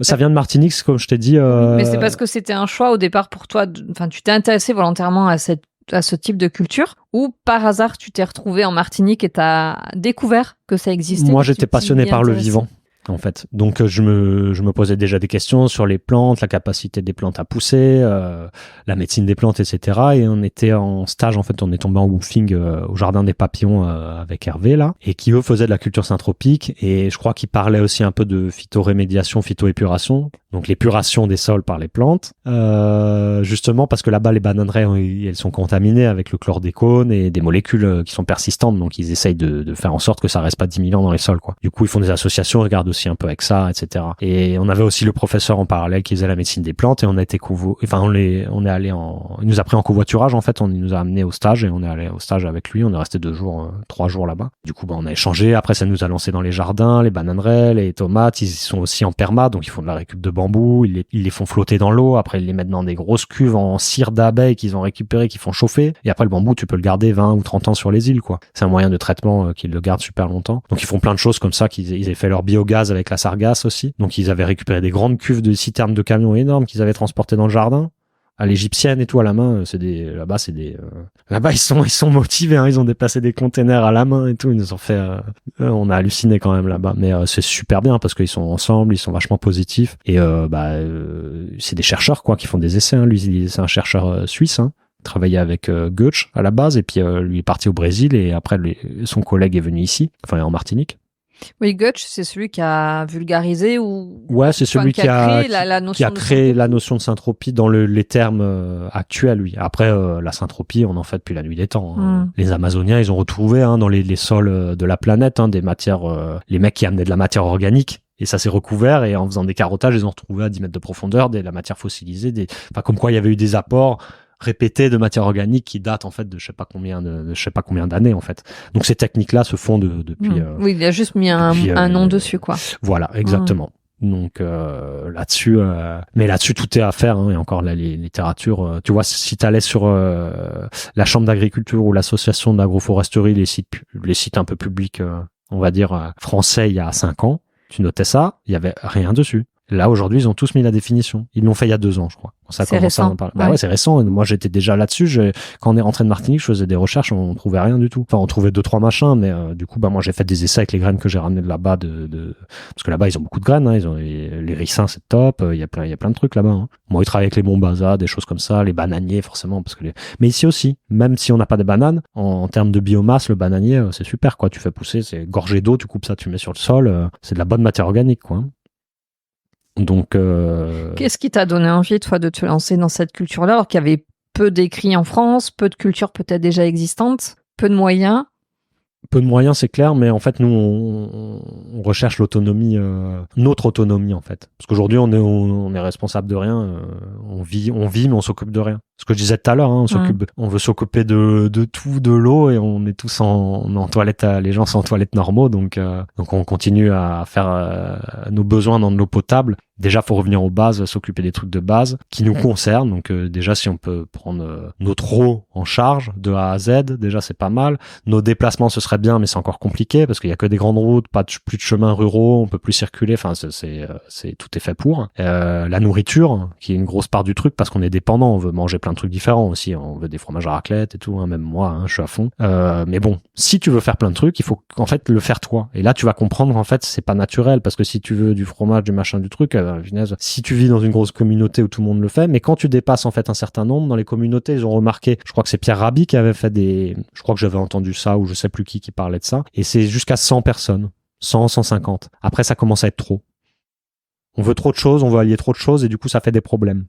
B: Ça vient de Martinique, comme je t'ai dit.
A: Mais c'est parce que c'était un choix au départ pour toi. Enfin, tu t'es intéressé volontairement à ce type de culture ou par hasard tu t'es retrouvé en Martinique et t'as découvert que ça existait?
B: Moi, j'étais passionné par le vivant. En fait, donc je me posais déjà des questions sur les plantes, la capacité des plantes à pousser, la médecine des plantes, etc. Et on était en stage, en fait, on est tombé en woofing au jardin des papillons avec Hervé là, et qui eux faisaient de la culture syntropique. Et je crois qu'ils parlaient aussi un peu de phytorémédiation, phytoépuration, donc l'épuration des sols par les plantes, justement parce que là-bas les bananeraies elles sont contaminées avec le chlordécone et des molécules qui sont persistantes, donc ils essayent de faire en sorte que ça reste pas 10 000 ans dans les sols, quoi. Du coup, ils font des associations, ils regardent aussi un peu avec ça, etc. Et on avait aussi le professeur en parallèle qui faisait la médecine des plantes et on a été il nous a pris en covoiturage, en fait, il nous a amené au stage et on est allé au stage avec lui, on est resté 3 jours là-bas. Du coup, on a échangé, après ça nous a lancé dans les jardins, les bananeraies, les tomates, ils sont aussi en perma, donc ils font de la récup de bambou, ils les font flotter dans l'eau, après ils les mettent dans des grosses cuves en cire d'abeille qu'ils ont récupéré, qu'ils font chauffer, et après le bambou, tu peux le garder 20 ou 30 ans sur les îles, quoi. C'est un moyen de traitement qu'ils le gardent super longtemps. Donc ils font plein de choses comme ça, ils avaient fait leur biogaz avec la sargasse aussi. Donc ils avaient récupéré des grandes cuves de citernes de camions énormes qu'ils avaient transportées dans le jardin. À l'égyptienne et tout à la main, là-bas ils sont motivés, hein, ils ont déplacé des containers à la main et tout, ils nous ont fait on a halluciné quand même là-bas, mais c'est super bien parce qu'ils sont ensemble, ils sont vachement positifs et c'est des chercheurs, quoi, qui font des essais, hein. Lui c'est un chercheur suisse, hein. Il travaillait avec Goethe à la base et puis lui est parti au Brésil et après son collègue est venu ici, enfin en Martinique.
A: Oui, Goethe, c'est celui qui a vulgarisé ou...
B: Ouais, c'est celui qui a créé la
A: notion
B: de syntropie dans les termes actuels, lui. Après, la syntropie, on en fait depuis la nuit des temps. Hein. Les Amazoniens, ils ont retrouvé dans les sols de la planète des matières... les mecs qui amenaient de la matière organique. Et ça s'est recouvert et en faisant des carottages, ils ont retrouvé à 10 mètres de profondeur de la matière fossilisée. Comme quoi, il y avait eu des apports répétés de matière organique qui datent en fait de je sais pas combien d'années en fait. Donc ces techniques-là se font depuis.
A: Oui, il a juste mis un nom dessus, quoi.
B: Voilà, exactement. Donc là-dessus, mais là-dessus tout est à faire. Hein, et encore la littérature. Tu vois, si t'allais sur la chambre d'agriculture ou l'association d'agroforesterie, les sites un peu publics, on va dire français, il y a 5 ans, tu notais ça, il y avait rien dessus. Là, aujourd'hui, ils ont tous mis la définition. Ils l'ont fait il y a 2 ans, je crois. Ça
A: c'est récent.
B: Bah ouais, c'est récent. Moi, j'étais déjà là-dessus. Quand on est rentré de Martinique, je faisais des recherches, on trouvait rien du tout. Enfin, on trouvait 2-3 machins, mais du coup, moi, j'ai fait des essais avec les graines que j'ai ramenées de là-bas, parce que là-bas, ils ont beaucoup de graines. Hein. Ils ont les ricins, c'est top. Il y a plein de trucs là-bas. Hein. Moi, ils travaillent avec les bombazas, des choses comme ça, les bananiers, forcément, mais ici aussi, même si on n'a pas de bananes, en termes de biomasse, le bananier, c'est super, quoi. Tu fais pousser, c'est gorgé d'eau, tu coupes ça, tu mets sur le sol, c'est de la bonne matière organique, quoi. Donc,
A: qu'est-ce qui t'a donné envie, toi, de te lancer dans cette culture-là, alors qu'il y avait peu d'écrits en France, peu de cultures peut-être déjà existantes, peu de moyens?
B: Peu de moyens, c'est clair, mais en fait, nous, on recherche l'autonomie, notre autonomie, en fait. Parce qu'aujourd'hui, on est responsable de rien, on vit, mais on s'occupe de rien. Ce que je disais tout à l'heure, hein, on veut s'occuper de tout, de l'eau, et on est tous en toilette, les gens sont en toilette normaux, donc on continue à faire nos besoins dans de l'eau potable. Déjà, faut revenir aux bases, s'occuper des trucs de base qui nous concernent. Donc déjà, si on peut prendre notre eau en charge de A à Z, déjà c'est pas mal. Nos déplacements, ce serait bien, mais c'est encore compliqué parce qu'il y a que des grandes routes, plus de chemins ruraux, on peut plus circuler. Enfin, c'est tout est fait pour. La nourriture, qui est une grosse part du truc, parce qu'on est dépendant, on veut manger plein de trucs différents aussi. On veut des fromages à raclette et tout. Hein, même moi, hein, je suis à fond. Mais bon, si tu veux faire plein de trucs, il faut en fait le faire toi. Et là, tu vas comprendre en fait, c'est pas naturel, parce que si tu veux du fromage, du machin, du truc. Si tu vis dans une grosse communauté où tout le monde le fait, mais quand tu dépasses en fait un certain nombre dans les communautés, ils ont remarqué, je crois que c'est Pierre Rabhi qui avait fait je crois que j'avais entendu ça, ou je sais plus qui parlait de ça, et c'est jusqu'à 100 personnes, 100, 150. Après, ça commence à être trop. On veut trop de choses, on veut allier trop de choses, et du coup, ça fait des problèmes.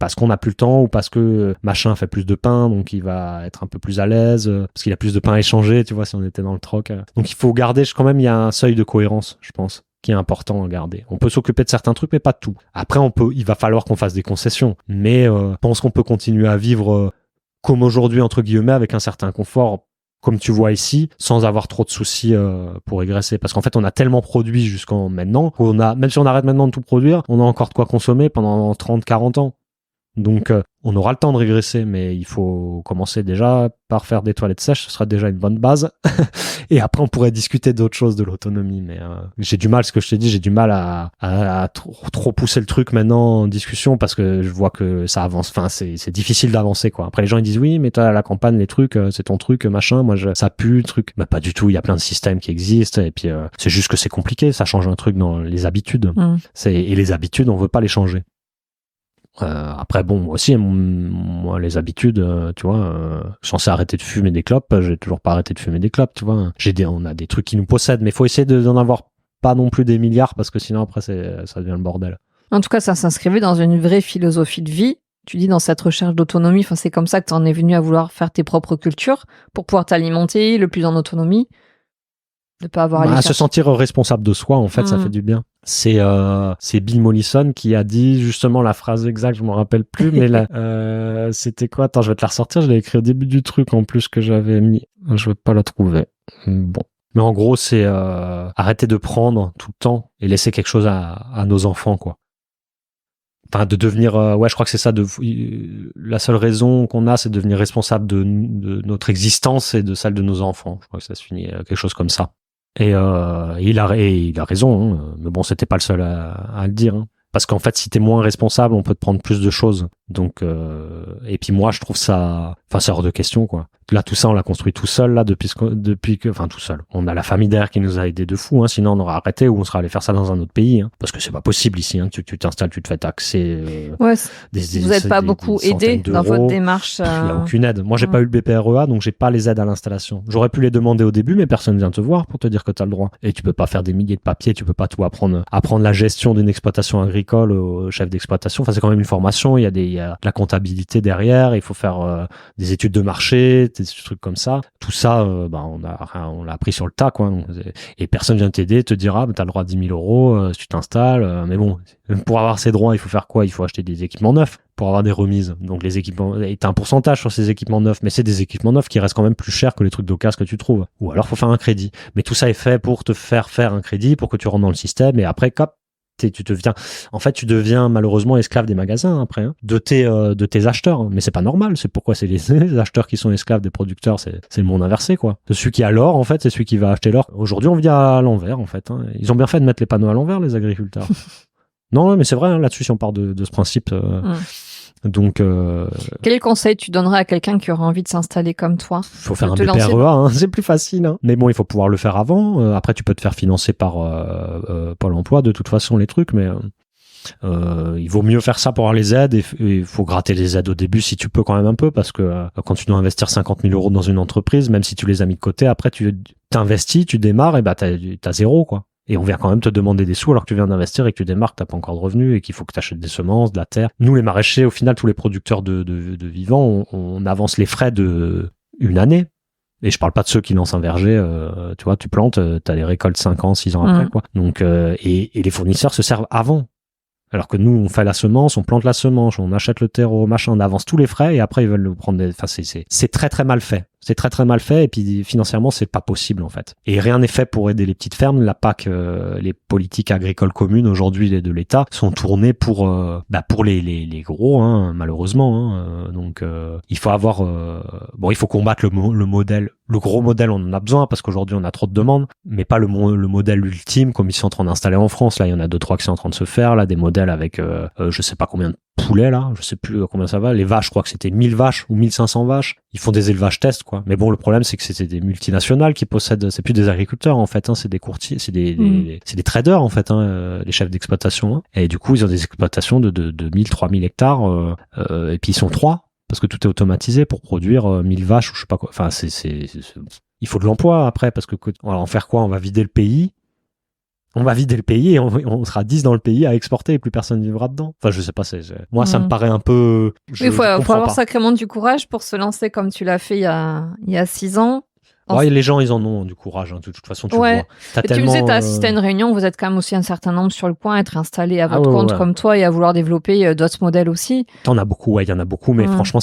B: Parce qu'on n'a plus le temps, ou parce que machin fait plus de pain, donc il va être un peu plus à l'aise, parce qu'il a plus de pain à échanger, tu vois, si on était dans le troc. Donc il faut garder, quand même, il y a un seuil de cohérence, je pense, qui est important à garder. On peut s'occuper de certains trucs, mais pas de tout. Après, il va falloir qu'on fasse des concessions. Mais je pense qu'on peut continuer à vivre comme aujourd'hui, entre guillemets, avec un certain confort, comme tu vois ici, sans avoir trop de soucis pour régresser. Parce qu'en fait, on a tellement produit jusqu'en maintenant, même si on arrête maintenant de tout produire, on a encore de quoi consommer pendant 30, 40 ans. Donc, on aura le temps de régresser, mais il faut commencer déjà par faire des toilettes sèches, ce sera déjà une bonne base. Et après, on pourrait discuter d'autres choses, de l'autonomie. Mais j'ai du mal, ce que je t'ai dit, j'ai du mal à trop pousser le truc maintenant en discussion, parce que je vois que ça avance. Enfin, c'est difficile d'avancer, quoi. Après, les gens ils disent oui, mais toi, à la campagne, les trucs, c'est ton truc, machin. Moi, ça pue, le truc. Bah, pas du tout. Il y a plein de systèmes qui existent. Et puis, c'est juste que c'est compliqué. Ça change un truc dans les habitudes. Et les habitudes, on veut pas les changer. Après, bon, moi aussi, moi, les habitudes, tu vois, je suis censé arrêter de fumer des clopes, j'ai toujours pas arrêté de fumer des clopes, tu vois. On a des trucs qui nous possèdent, mais faut essayer d'en avoir pas non plus des milliards, parce que sinon, après, ça devient le bordel.
A: En tout cas, ça s'inscrivait dans une vraie philosophie de vie. Tu dis, dans cette recherche d'autonomie, enfin, c'est comme ça que tu en es venu à vouloir faire tes propres cultures pour pouvoir t'alimenter le plus en autonomie. De pas avoir à
B: se sentir responsable de soi, en fait, ça fait du bien. C'est Bill Mollison qui a dit justement la phrase exacte, je m'en rappelle plus, mais c'était quoi? Attends, je vais te la ressortir, je l'ai écrit au début du truc en plus que j'avais mis. Je vais pas la trouver. Bon. Mais en gros, c'est arrêter de prendre tout le temps et laisser quelque chose à nos enfants, quoi. Enfin, de devenir, je crois que c'est ça. La seule raison qu'on a, c'est de devenir responsable de notre existence et de celle de nos enfants. Je crois que ça se finit quelque chose comme ça. Et il a raison, hein. Mais bon, c'était pas le seul à le dire. Hein. Parce qu'en fait, si t'es moins responsable, on peut te prendre plus de choses. Donc, et puis moi, je trouve ça, enfin, c'est hors de question, quoi. Là, tout ça, on l'a construit tout seul, là, depuis que, enfin, tout seul. On a la famille derrière qui nous a aidés de fou, hein. Sinon, on aurait arrêté ou on serait allé faire ça dans un autre pays, hein. Parce que c'est pas possible ici, hein. Tu t'installes, tu te fais taxer.
A: Vous n'êtes pas beaucoup aidé dans votre démarche.
B: Il n'y a aucune aide. Moi, j'ai pas eu le BPREA, donc j'ai pas les aides à l'installation. J'aurais pu les demander au début, mais personne vient te voir pour te dire que t'as le droit. Et tu peux pas faire des milliers de papiers, tu peux pas tout apprendre la gestion d'une exploitation agricole au chef d'exploitation. Enfin, c'est quand même une formation. Il y a de la comptabilité derrière. Il faut faire des études de marché, des trucs comme ça. Tout ça, on l'a appris sur le tas, quoi. Et personne vient t'aider, te dira, t'as le droit à 10 000 euros si tu t'installes. Mais bon, pour avoir ces droits, il faut faire quoi? Il faut acheter des équipements neufs pour avoir des remises. Donc les équipements, t'as un pourcentage sur ces équipements neufs, mais c'est des équipements neufs qui restent quand même plus chers que les trucs d'occasion que tu trouves. Ou alors faut faire un crédit. Mais tout ça est fait pour te faire un crédit, pour que tu rentres dans le système, et après, tu deviens malheureusement esclave des magasins après, hein, de tes acheteurs. Hein. Mais c'est pas normal. C'est pourquoi c'est les acheteurs qui sont esclaves des producteurs. C'est le monde inversé, quoi. Celui qui a l'or, en fait, c'est celui qui va acheter l'or. Aujourd'hui, on vit à l'envers, en fait. Hein. Ils ont bien fait de mettre les panneaux à l'envers, les agriculteurs. Non, mais c'est vrai, hein, là-dessus, si on part de ce principe. Donc,
A: quel conseil tu donnerais à quelqu'un qui aurait envie de s'installer comme toi?
B: Faut faire un BPREA, hein, c'est plus facile. Hein. Mais bon, il faut pouvoir le faire avant. Après, tu peux te faire financer par Pôle emploi, de toute façon, les trucs. Mais il vaut mieux faire ça pour avoir les aides. Et il faut gratter les aides au début si tu peux quand même un peu. Parce que quand tu dois investir 50 000 euros dans une entreprise, même si tu les as mis de côté, après, tu t'investis, tu démarres, et t'as zéro, quoi. Et on vient quand même te demander des sous alors que tu viens d'investir et que tu démarres, que t'as pas encore de revenus et qu'il faut que tu achètes des semences, de la terre. Nous, les maraîchers, au final, tous les producteurs de vivants, on avance les frais de une année. Et je parle pas de ceux qui lancent un verger, tu vois, tu plantes, t'as les récoltes 5 ans, 6 ans après, quoi. Donc, et les fournisseurs se servent avant. Alors que nous, on fait la semence, on plante la semence, on achète le terreau, machin, on avance tous les frais et après ils veulent nous prendre enfin, c'est très très mal fait. C'est très très mal fait et puis financièrement c'est pas possible en fait. Et rien n'est fait pour aider les petites fermes. La PAC, les politiques agricoles communes aujourd'hui de l'État sont tournées pour les gros, hein, malheureusement. Hein. Donc il faut avoir il faut combattre le modèle. Le gros modèle, on en a besoin parce qu'aujourd'hui on a trop de demandes, mais pas le modèle ultime comme ils sont en train d'installer en France. Là, il y en a 2-3 qui sont en train de se faire. Là, des modèles avec je sais pas combien de poulets là, je sais plus combien ça va. Les vaches, je crois que c'était 1000 vaches ou 1500 vaches. Ils font des élevages tests quoi. Mais bon, le problème c'est que c'était des multinationales qui possèdent, c'est plus des agriculteurs en fait, hein, c'est des courtiers, c'est des traders en fait, hein, les chefs d'exploitation. Hein. Et du coup, ils ont des exploitations de 1000-3000 hectares et puis ils sont 3 parce que tout est automatisé pour produire 1000 vaches ou je sais pas quoi. Enfin, il faut de l'emploi après parce que on va en faire quoi? On va vider le pays. On va vider le pays et on sera 10 dans le pays à exporter et plus personne ne vivra dedans. Enfin, je sais pas, moi, ça me paraît un peu...
A: Il faut avoir sacrément du courage pour se lancer comme tu l'as fait il y a 6 ans.
B: Ouais, les gens, ils en ont du courage. Hein. De toute façon, tu le vois.
A: Tu disais, t'as assisté à une réunion, vous êtes quand même aussi un certain nombre sur le point à être installés à votre compte comme toi et à vouloir développer d'autres modèles aussi.
B: T'en as beaucoup, il y en a beaucoup, mais franchement,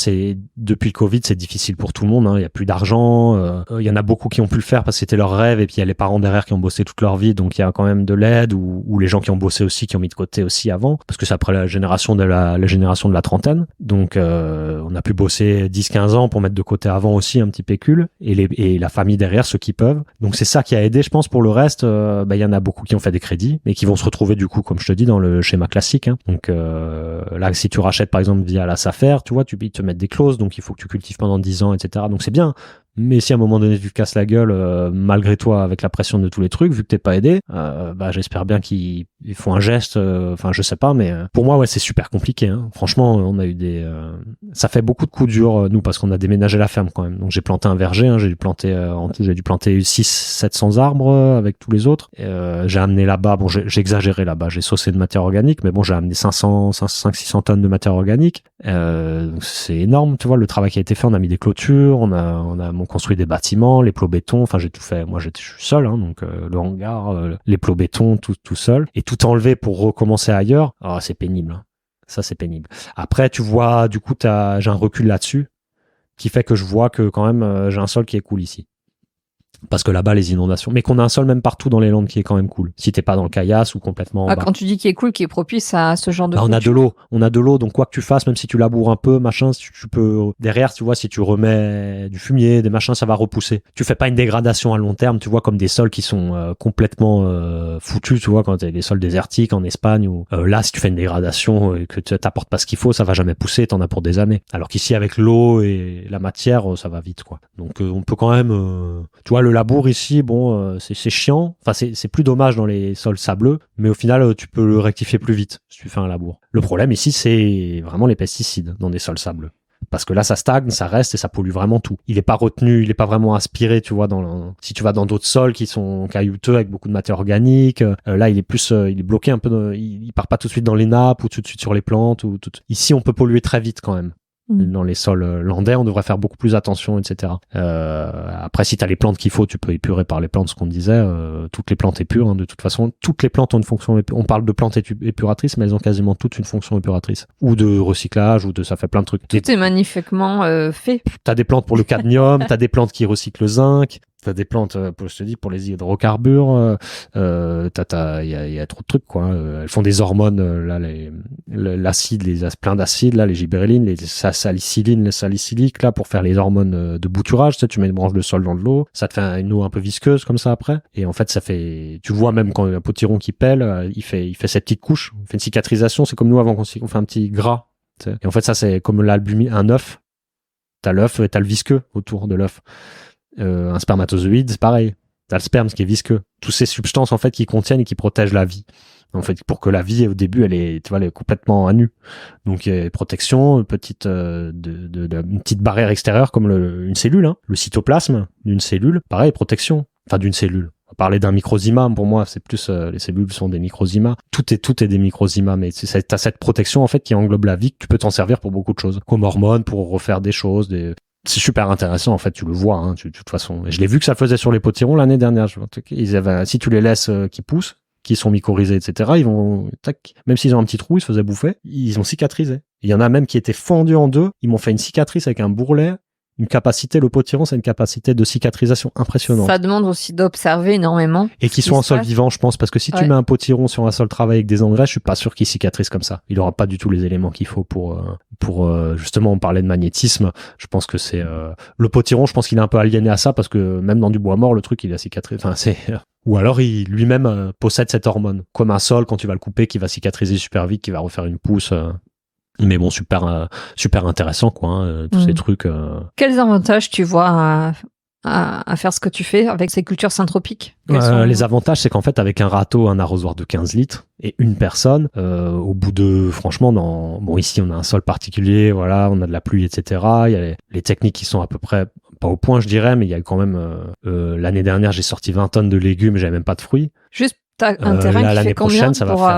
B: depuis le Covid, c'est difficile pour tout le monde. Hein. Il y a plus d'argent. Il y en a beaucoup qui ont pu le faire parce que c'était leur rêve et puis il y a les parents derrière qui ont bossé toute leur vie, donc il y a quand même de l'aide ou les gens qui ont bossé aussi, qui ont mis de côté aussi avant, parce que c'est après la génération de la trentaine. Donc, on a pu bosser 10-15 ans pour mettre de côté avant aussi un petit pécule et la famille derrière, ceux qui peuvent. Donc c'est ça qui a aidé, je pense. Pour le reste, il y en a beaucoup qui ont fait des crédits, mais qui vont se retrouver du coup, comme je te dis, dans le schéma classique. Hein. Donc là, si tu rachètes par exemple via la SAFER, tu vois, ils te mettent des clauses, donc il faut que tu cultives pendant 10 ans, etc. Donc c'est bien. Mais si à un moment donné tu te casses la gueule malgré toi avec la pression de tous les trucs, vu que t'es pas aidé, j'espère bien qu'ils font un geste. Enfin, je sais pas, mais pour moi, ouais, c'est super compliqué. Hein. Franchement, on a eu ça fait beaucoup de coups durs nous parce qu'on a déménagé la ferme quand même. Donc j'ai planté un verger, hein, j'ai dû planter 600-700 arbres avec tous les autres. J'ai amené là-bas, bon, j'ai exagéré là-bas, j'ai saucé de matière organique, mais bon, j'ai amené 500-600 tonnes de matière organique. C'est énorme, tu vois, le travail qui a été fait. On a mis des clôtures, on a construit des bâtiments, les plots béton, enfin j'ai tout fait, moi je suis seul, hein, donc le hangar, les plots béton, tout seul, et tout enlevé pour recommencer ailleurs, c'est pénible, hein. Ça c'est pénible. Après tu vois, du coup j'ai un recul là-dessus, qui fait que je vois que quand même j'ai un sol qui est cool ici. Parce que là-bas, les inondations, mais qu'on a un sol même partout dans les Landes qui est quand même cool. Si t'es pas dans le caillasse ou complètement en bas.
A: Quand tu dis qui est cool, qui est propice à ce genre de
B: on a de l'eau, donc quoi que tu fasses, même si tu laboures un peu, machin, tu peux, derrière, tu vois, si tu remets du fumier, des machins, ça va repousser. Tu fais pas une dégradation à long terme, tu vois, comme des sols qui sont complètement foutus, tu vois, quand t'as des sols désertiques en Espagne, ou là, si tu fais une dégradation et que tu t'apportes pas ce qu'il faut, ça va jamais pousser, t'en as pour des années. Alors qu'ici, avec l'eau et la matière, ça va vite, quoi. Donc on peut quand même, tu vois, le labour ici, bon, c'est chiant. Enfin, c'est plus dommage dans les sols sableux, mais au final, tu peux le rectifier plus vite si tu fais un labour. Le problème ici, c'est vraiment les pesticides dans des sols sableux. Parce que là, ça stagne, ça reste et ça pollue vraiment tout. Il est pas retenu, il est pas vraiment aspiré, tu vois, si tu vas dans d'autres sols qui sont caillouteux avec beaucoup de matière organique, là, il est bloqué un peu, il part pas tout de suite dans les nappes ou tout de suite sur les plantes Ici, on peut polluer très vite quand même. Dans les sols landais, on devrait faire beaucoup plus attention, etc. Après, si tu as les plantes qu'il faut, tu peux épurer par les plantes, ce qu'on disait. Toutes les plantes épurent, hein, de toute façon. Toutes les plantes ont une fonction. On parle de plantes épuratrices, mais elles ont quasiment toutes une fonction épuratrice. Ou de recyclage, ça fait plein de trucs.
A: Tout est magnifiquement fait.
B: Tu as des plantes pour le cadmium, tu as des plantes qui recyclent le zinc. T'as des plantes, je te dis, pour les hydrocarbures, il y a trop de trucs, quoi. Elles font des hormones, là, l'acide, plein d'acides, là, les gibérellines, les salicylines, les salicyliques, là, pour faire les hormones de bouturage. Tu mets une branche de sol dans de l'eau, ça te fait une eau un peu visqueuse, comme ça, après. Et en fait, tu vois, même quand un potiron qui pèle, il fait cette petite couche, il fait une cicatrisation. C'est comme nous, avant qu'on fait un petit gras. T'sais. Et en fait, ça, c'est comme l'albumine, un œuf. T'as l'œuf et t'as le visqueux autour de l'œuf. Un spermatozoïde, c'est pareil. T'as le sperme, ce qui est visqueux. Toutes ces substances, en fait, qui contiennent et qui protègent la vie. En fait, pour que la vie, au début, elle est complètement à nu. Donc, il y a protection, une petite barrière extérieure, comme une cellule, hein. Le cytoplasme d'une cellule. Pareil, protection. Enfin, d'une cellule. On va parler d'un microzyma. Pour moi, c'est plus, les cellules sont des microzymas. Tout est des microzymas, mais t'as cette protection, en fait, qui englobe la vie, que tu peux t'en servir pour beaucoup de choses. Comme hormones, pour refaire des choses, C'est super intéressant, en fait, tu le vois, hein, de toute façon. Et je l'ai vu que ça faisait sur les potirons l'année dernière. Si tu les laisses qui poussent,
C: qui sont mycorhizés, etc., ils vont, tac, même s'ils ont un petit trou, ils se faisaient bouffer, ils ont cicatrisé. Il y en a même qui étaient fendus en deux, ils m'ont fait une cicatrice avec un bourrelet. Une capacité, le potiron, c'est une capacité de cicatrisation impressionnante.
A: Ça demande aussi d'observer énormément.
C: Et qui sont en sol vivant, je pense, parce que si tu mets un potiron sur un sol travaillé avec des engrais, je suis pas sûr qu'il cicatrise comme ça. Il aura pas du tout les éléments qu'il faut pour justement, on parlait de magnétisme. Je pense que c'est, le potiron, je pense qu'il est un peu aliéné à ça parce que même dans du bois mort, le truc, il a cicatrisé. Enfin, c'est, ou alors il lui-même possède cette hormone. Comme un sol, quand tu vas le couper, qui va cicatriser super vite, qui va refaire une pousse. Mais bon, super intéressant, quoi, hein, tous ces trucs.
A: Quels avantages tu vois à faire ce que tu fais avec ces cultures syntropiques?
C: Les avantages, c'est qu'en fait, avec un râteau, un arrosoir de 15 litres et une personne, au bout de, franchement, bon, ici, on a un sol particulier, voilà, on a de la pluie, etc. Il y a les techniques qui sont à peu près, pas au point, je dirais, mais il y a quand même, l'année dernière, j'ai sorti 20 tonnes de légumes, j'avais même pas de fruits.
A: Juste t'as un terrain qui fait combien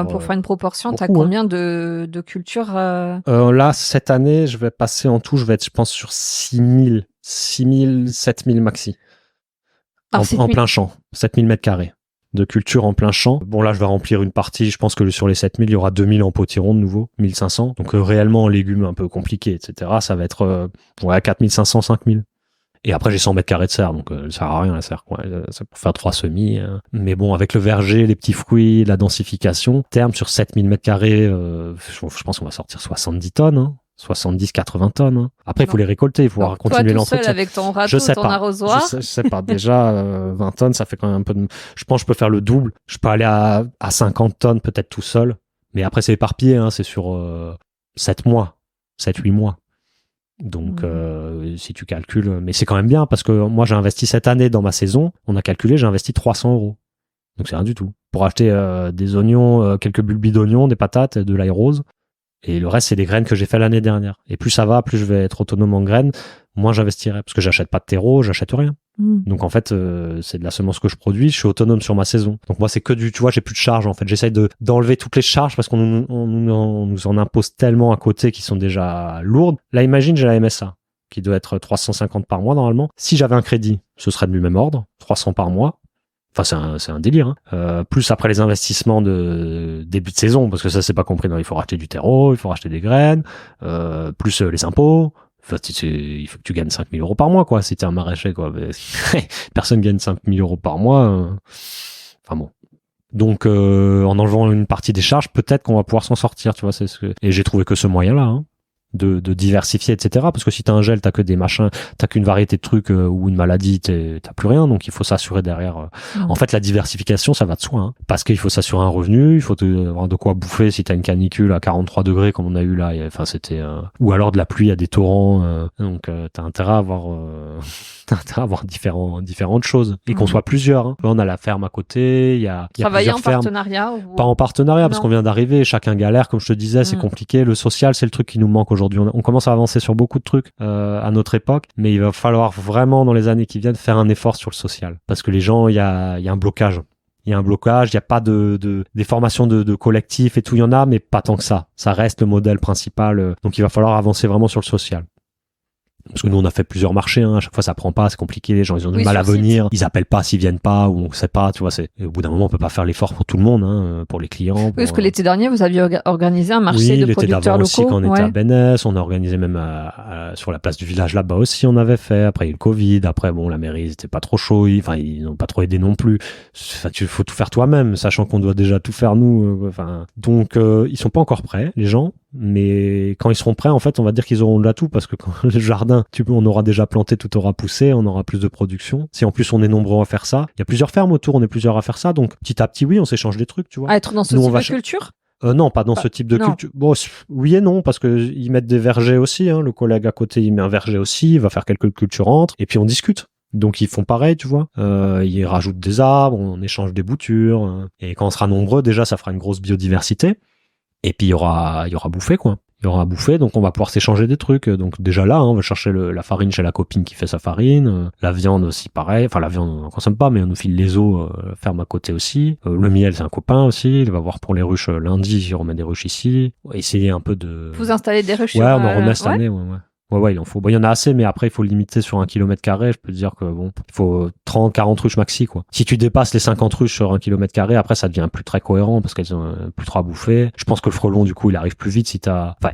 A: pour faire une proportion?
C: Beaucoup,
A: t'as combien de cultures
C: Là, cette année, je vais passer en tout, je vais être, je pense, sur 6000, 7000 maxi. En plein champ, 7000 mètres carrés de culture en plein champ. Bon, là, je vais remplir une partie. Je pense que sur les 7000, il y aura 2000 en potiron de nouveau, 1500. Donc, réellement, en légumes un peu compliqués, etc. Ça va être, 4500, 5000. Et après, j'ai 100 mètres carrés de serre, donc ça sert à rien la serre, quoi. C'est pour faire 3 semis. Mais bon, avec le verger, les petits fruits, la densification, terme sur 7000 mètres carrés, je pense qu'on va sortir 70 tonnes, hein. 70, 80 tonnes. Hein. Après, il faut les récolter, il faut pouvoir continuer l'entretien.
A: Toi, tout seul avec ton râteau, ton arrosoir.
C: Je sais pas. Déjà, 20 tonnes, ça fait quand même un peu de... Je pense que je peux faire le double. Je peux aller à 50 tonnes, peut-être tout seul. Mais après, c'est éparpillé, hein. C'est sur 7 mois, 7-8 mois. Donc, si tu calcules, mais c'est quand même bien parce que moi, j'ai investi cette année dans ma saison. On a calculé, j'ai investi 300 €. Donc, c'est rien du tout. Pour acheter des oignons, quelques bulbes d'oignons, des patates, de l'ail rose. Et le reste, c'est des graines que j'ai fait l'année dernière. Et plus ça va, plus je vais être autonome en graines, moins j'investirai. Parce que j'achète pas de terreau, j'achète rien. Donc en fait, c'est de la semence que je produis, je suis autonome sur ma saison. Donc moi, c'est que tu vois, j'ai plus de charges en fait. J'essaye d'enlever toutes les charges parce qu'on nous en impose tellement à côté qui sont déjà lourdes. Là, imagine, j'ai la MSA qui doit être 350 par mois normalement. Si j'avais un crédit, ce serait du même ordre, 300 par mois. Enfin, c'est un délire. Hein. Plus après les investissements de début de saison, parce que ça, c'est pas compris. Non, il faut racheter du terreau, il faut racheter des graines, plus les impôts. Enfin, il faut que tu gagnes 5000 € par mois, quoi. Si t'es un maraîcher, quoi. Personne gagne 5000 € par mois. Enfin bon. Donc, en enlevant une partie des charges, peut-être qu'on va pouvoir s'en sortir, tu vois. Et j'ai trouvé que ce moyen-là, hein. De diversifier, etc. Parce que si t'as un gel, t'as que des machins, t'as qu'une variété de trucs ou une maladie, t'as plus rien. Donc il faut s'assurer derrière. En fait, la diversification, ça va de soi. Hein, parce qu'il faut s'assurer un revenu, il faut avoir de quoi bouffer si t'as une canicule à 43 degrés comme on a eu là. Enfin, c'était ou alors de la pluie à des torrents. Donc t'as intérêt à avoir différentes choses et qu'on soit plusieurs. Hein. Là, on a la ferme à côté. Il y a
A: travailler en
C: fermes.
A: Partenariat
C: Pas en partenariat parce qu'on vient d'arriver. Chacun galère, comme je te disais, c'est compliqué. Le social, c'est le truc qui nous manque aujourd'hui. On commence à avancer sur beaucoup de trucs à notre époque, mais il va falloir vraiment dans les années qui viennent faire un effort sur le social parce que les gens, il y a un blocage. Il y a un blocage, il n'y a pas des formations de collectifs et tout, il y en a, mais pas tant que ça. Ça reste le modèle principal. Donc il va falloir avancer vraiment sur le social. Parce que nous, on a fait plusieurs marchés, hein. À chaque fois, ça prend pas, c'est compliqué, les gens, ils ont du mal à venir, ils appellent pas s'ils viennent pas, ou on sait pas, tu vois, et au bout d'un moment, on peut pas faire l'effort pour tout le monde, hein, pour les clients.
A: Oui, parce que l'été dernier, vous aviez organisé un marché de producteurs locaux.
C: Aussi, quand on était à Bénès, on a organisé même sur la place du village là-bas aussi, on avait fait. Après, il y a eu le Covid. Après, bon, la mairie, c'était pas trop chaud. Enfin, ils n'ont pas trop aidé non plus. Enfin, faut tout faire toi-même, sachant qu'on doit déjà tout faire nous. Donc, ils sont pas encore prêts, les gens. Mais quand ils seront prêts, en fait, on va dire qu'ils auront de l'atout parce que quand le jardin, on aura déjà planté, tout aura poussé, on aura plus de production. Si en plus on est nombreux à faire ça, il y a plusieurs fermes autour, on est plusieurs à faire ça, donc petit à petit, oui, on s'échange des trucs, tu vois.
A: À être dans ce type de culture ?
C: Non, pas dans ce type de culture. Bon, oui et non, parce que ils mettent des vergers aussi. Hein. Le collègue à côté, il met un verger aussi, il va faire quelques cultures entre, et puis on discute. Donc ils font pareil, tu vois. Ils rajoutent des arbres, on échange des boutures, et quand on sera nombreux, déjà, ça fera une grosse biodiversité. Et puis il y aura bouffé, quoi. Il y aura à bouffer, donc on va pouvoir s'échanger des trucs. Donc déjà là, on va chercher la farine chez la copine qui fait sa farine, la viande aussi pareil. Enfin la viande on n'en consomme pas, mais on nous file les os, ferme à côté aussi. Le miel c'est un copain aussi, il va voir pour les ruches lundi, il remet des ruches ici. On va essayer un peu de...
A: Vous installez des ruches?
C: Ouais, on en remet cette année, ouais. Ouais, il en faut. Bon, il y en a assez, mais après, il faut le limiter sur 1 km². Je peux te dire que bon, il faut 30, 40 ruches maxi, quoi. Si tu dépasses les 50 ruches sur 1 km², après, ça devient plus très cohérent parce qu'elles ont plus trop à bouffer. Je pense que le frelon, du coup, il arrive plus vite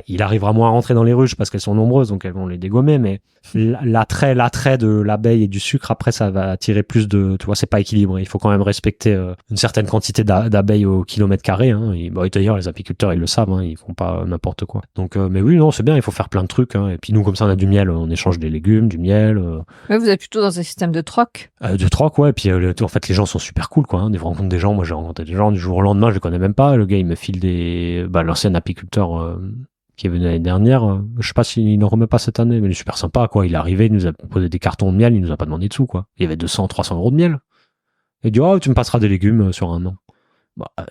C: il arrivera moins à rentrer dans les ruches parce qu'elles sont nombreuses, donc elles vont les dégommer, mais l'attrait de l'abeille et du sucre, après, ça va attirer plus de, tu vois, c'est pas équilibré. Il faut quand même respecter une certaine quantité d'abeilles au kilomètre carré, hein. Et d'ailleurs, les apiculteurs, ils le savent, hein, ils font pas n'importe quoi. Donc, mais oui, non, c'est bien, il faut faire plein de trucs, hein. Et puis nous, comme ça, on a du miel, on échange des légumes, du miel.
A: Ouais, vous êtes plutôt dans un système de troc.
C: De troc, ouais. Et puis, en fait, les gens sont super cool, quoi, hein. Je rencontre des gens, moi, j'ai rencontré des gens du jour au lendemain, je les connais même pas. Le gars, il me file l'ancien apiculteur, qui est venu l'année dernière, je sais pas s'il n'en remet pas cette année, mais il est super sympa, quoi. Il est arrivé, il nous a posé des cartons de miel, il nous a pas demandé de sous, quoi. Il y avait 200, 300 euros de miel. Il dit, oh, tu me passeras des légumes sur un an.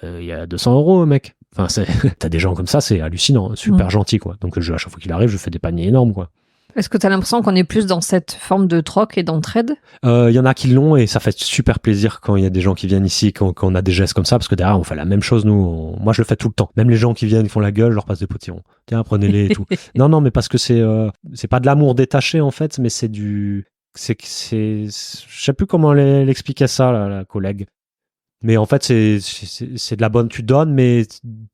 C: Il y a 200 euros, mec. Enfin, t'as des gens comme ça, c'est hallucinant, super gentil, quoi. Donc, à chaque fois qu'il arrive, je fais des paniers énormes, quoi.
A: Est-ce que tu as l'impression qu'on est plus dans cette forme de troc et d'entraide?
C: Il y en a qui l'ont et ça fait super plaisir quand il y a des gens qui viennent ici, qu'on a des gestes comme ça, parce que derrière, on fait la même chose, nous. Moi, je le fais tout le temps. Même les gens qui viennent, ils font la gueule, je leur passe des potirons. Tiens, prenez-les et tout. Non, mais parce que c'est pas de l'amour détaché, en fait, mais c'est je sais plus comment l'expliquer ça, la collègue. Mais en fait, c'est de la bonne, tu donnes, mais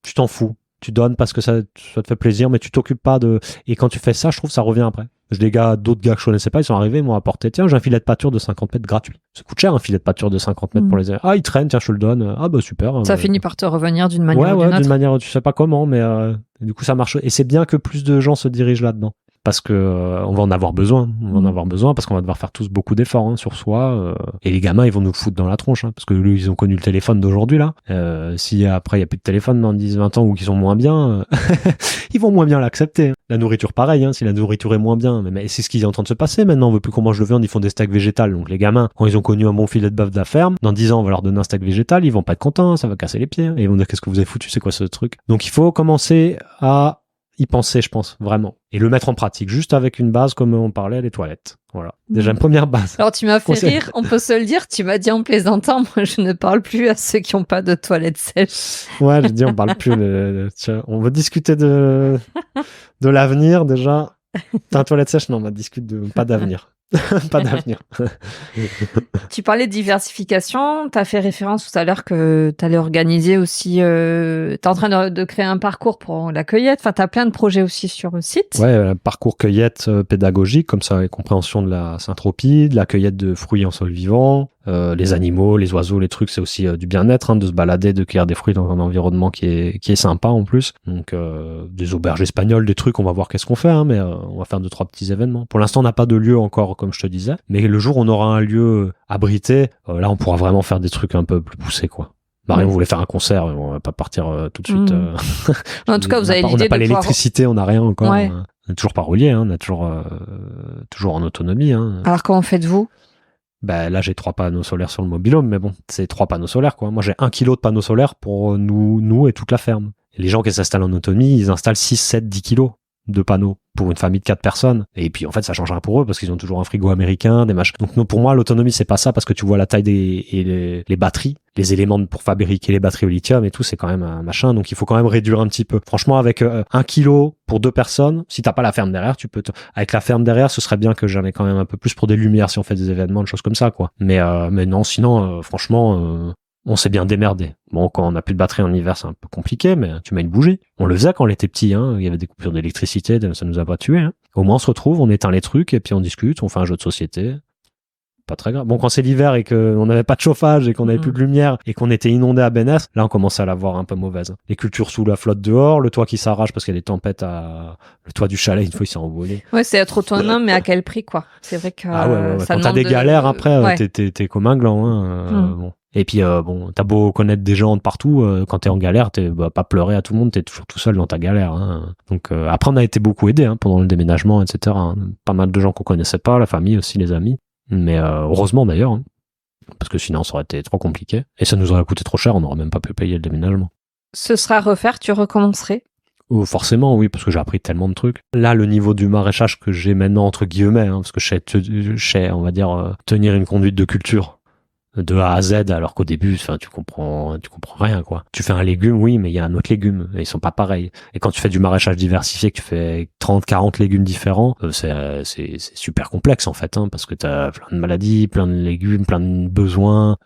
C: tu t'en fous. Tu donnes parce que ça te fait plaisir, mais tu t'occupes pas de... Et quand tu fais ça, je trouve que ça revient après. D'autres gars que je connaissais pas, ils sont arrivés, ils m'ont apporté, tiens, j'ai un filet de pâture de 50 mètres gratuit. Ça coûte cher, un filet de pâture de 50 mètres pour les... Ah, il traîne, tiens, je te le donne. Ah, bah, super.
A: Ça finit par te revenir d'une manière ou d'une autre.
C: Ouais, d'une manière, tu sais pas comment, mais du coup, ça marche. Et c'est bien que plus de gens se dirigent là-dedans. Parce que on va en avoir besoin. On va en avoir besoin parce qu'on va devoir faire tous beaucoup d'efforts, hein, sur soi. Et les gamins, ils vont nous foutre dans la tronche, hein, parce que eux, ils ont connu le téléphone d'aujourd'hui, là. Si après, il n'y a plus de téléphone dans 10, 20 ans ou qu'ils sont moins bien, ils vont moins bien l'accepter, hein. La nourriture, pareil, hein, si la nourriture est moins bien. Mais c'est ce qui est en train de se passer maintenant. On veut plus qu'on mange de viande, ils font des steaks végétales. Donc les gamins, quand ils ont connu un bon filet de bœuf de la ferme, dans 10 ans, on va leur donner un steak végétal, ils vont pas être contents, ça va casser les pieds. Et ils vont dire, qu'est-ce que vous avez foutu, c'est quoi ce truc? Donc il faut commencer à y penser, je pense, vraiment. Et le mettre en pratique, juste avec une base, comme on parlait, les toilettes. Voilà. Déjà, une première base.
A: Alors, tu m'as fait rire, on peut se le dire, tu m'as dit en plaisantant, moi, je ne parle plus à ceux qui n'ont pas de toilettes sèches.
C: Ouais, je dis, on parle plus. On veut discuter de l'avenir, déjà. T'as une toilette sèche? Non, on va discuter pas d'avenir. Pas d'avenir.
A: Tu parlais de diversification, tu as fait référence tout à l'heure que tu allais organiser aussi, tu es en train de créer un parcours pour la cueillette, enfin tu as plein de projets aussi sur le site.
C: Ouais, parcours cueillette pédagogique, comme ça, et compréhension de la syntropie, de la cueillette de fruits en sol vivant, les animaux, les oiseaux, les trucs, c'est aussi du bien-être, hein, de se balader, de cueillir des fruits dans un environnement qui est sympa en plus. Donc des auberges espagnoles, des trucs, on va voir qu'est-ce qu'on fait, hein, mais on va faire 2-3 petits événements. Pour l'instant, on n'a pas de lieu encore, comme je te disais, mais le jour où on aura un lieu abrité, là on pourra vraiment faire des trucs un peu plus poussés, quoi. Marion voulait faire un concert, on va pas partir tout de suite.
A: En tout cas, vous avez l'idée de
C: on n'a pas l'électricité, on n'a rien encore.
A: Ouais.
C: On est toujours pas relié, hein, on est toujours en autonomie, hein.
A: Alors comment faites-vous?
C: Bah là j'ai 3 panneaux solaires sur le mobil-home, mais bon, c'est 3 panneaux solaires, quoi. Moi j'ai 1 kilo de panneaux solaires pour nous et toute la ferme. Et les gens qui s'installent en autonomie, ils installent 6, 7, 10 kilos de panneaux pour une famille de 4 personnes. Et puis en fait ça change rien pour eux parce qu'ils ont toujours un frigo américain, des machins. Donc pour moi l'autonomie c'est pas ça, parce que tu vois la taille les batteries, les éléments pour fabriquer les batteries au lithium et tout, c'est quand même un machin. Donc il faut quand même réduire un petit peu. Franchement, avec 1 kilo pour 2 personnes, si t'as pas la ferme derrière, tu peux avec la ferme derrière, ce serait bien que j'en ai quand même un peu plus pour des lumières si on fait des événements, des choses comme ça, quoi. Mais non, sinon franchement on s'est bien démerdé. Bon, quand on n'a plus de batterie en hiver, c'est un peu compliqué, mais tu mets une bougie. On le faisait quand on était petit, hein. Il y avait des coupures d'électricité, ça nous a pas tués, hein. Au moins, on se retrouve, on éteint les trucs, et puis on discute, on fait un jeu de société. Pas très grave. Bon, quand c'est l'hiver et qu'on n'avait pas de chauffage et qu'on n'avait plus de lumière et qu'on était inondé à Bénès, là, on commençait à la voir un peu mauvaise. Les cultures sous la flotte dehors, le toit qui s'arrache parce qu'il y a des tempêtes le toit du chalet, une fois, il s'est envolé.
A: Ouais, c'est être autonome, mais à quel prix, quoi. C'est vrai que
C: ouais.
A: ça
C: Quand t'as des galères après,
A: ouais.
C: t'es comme un gland, hein. Bon. Et puis, bon, t'as beau connaître des gens de partout, quand t'es en galère, pas pleurer à tout le monde, t'es toujours tout seul dans ta galère, hein. Donc, après, on a été beaucoup aidés, hein, pendant le déménagement, etc., hein. Pas mal de gens qu'on connaissait pas, la famille aussi, les amis. Mais heureusement d'ailleurs, hein, parce que sinon ça aurait été trop compliqué. Et ça nous aurait coûté trop cher, on n'aurait même pas pu payer le déménagement.
A: Ce sera à refaire, tu recommencerais?
C: Forcément, oui, parce que j'ai appris tellement de trucs. Là, le niveau du maraîchage que j'ai maintenant, entre guillemets, hein, parce que je sais, on va dire, tenir une conduite de culture. de A à Z, alors qu'au début, enfin, tu comprends rien, quoi. Tu fais un légume, oui, mais il y a un autre légume, et ils sont pas pareils. Et quand tu fais du maraîchage diversifié, que tu fais 30, 40 légumes différents, c'est super complexe, en fait, hein, parce que t'as plein de maladies, plein de légumes, plein de besoins.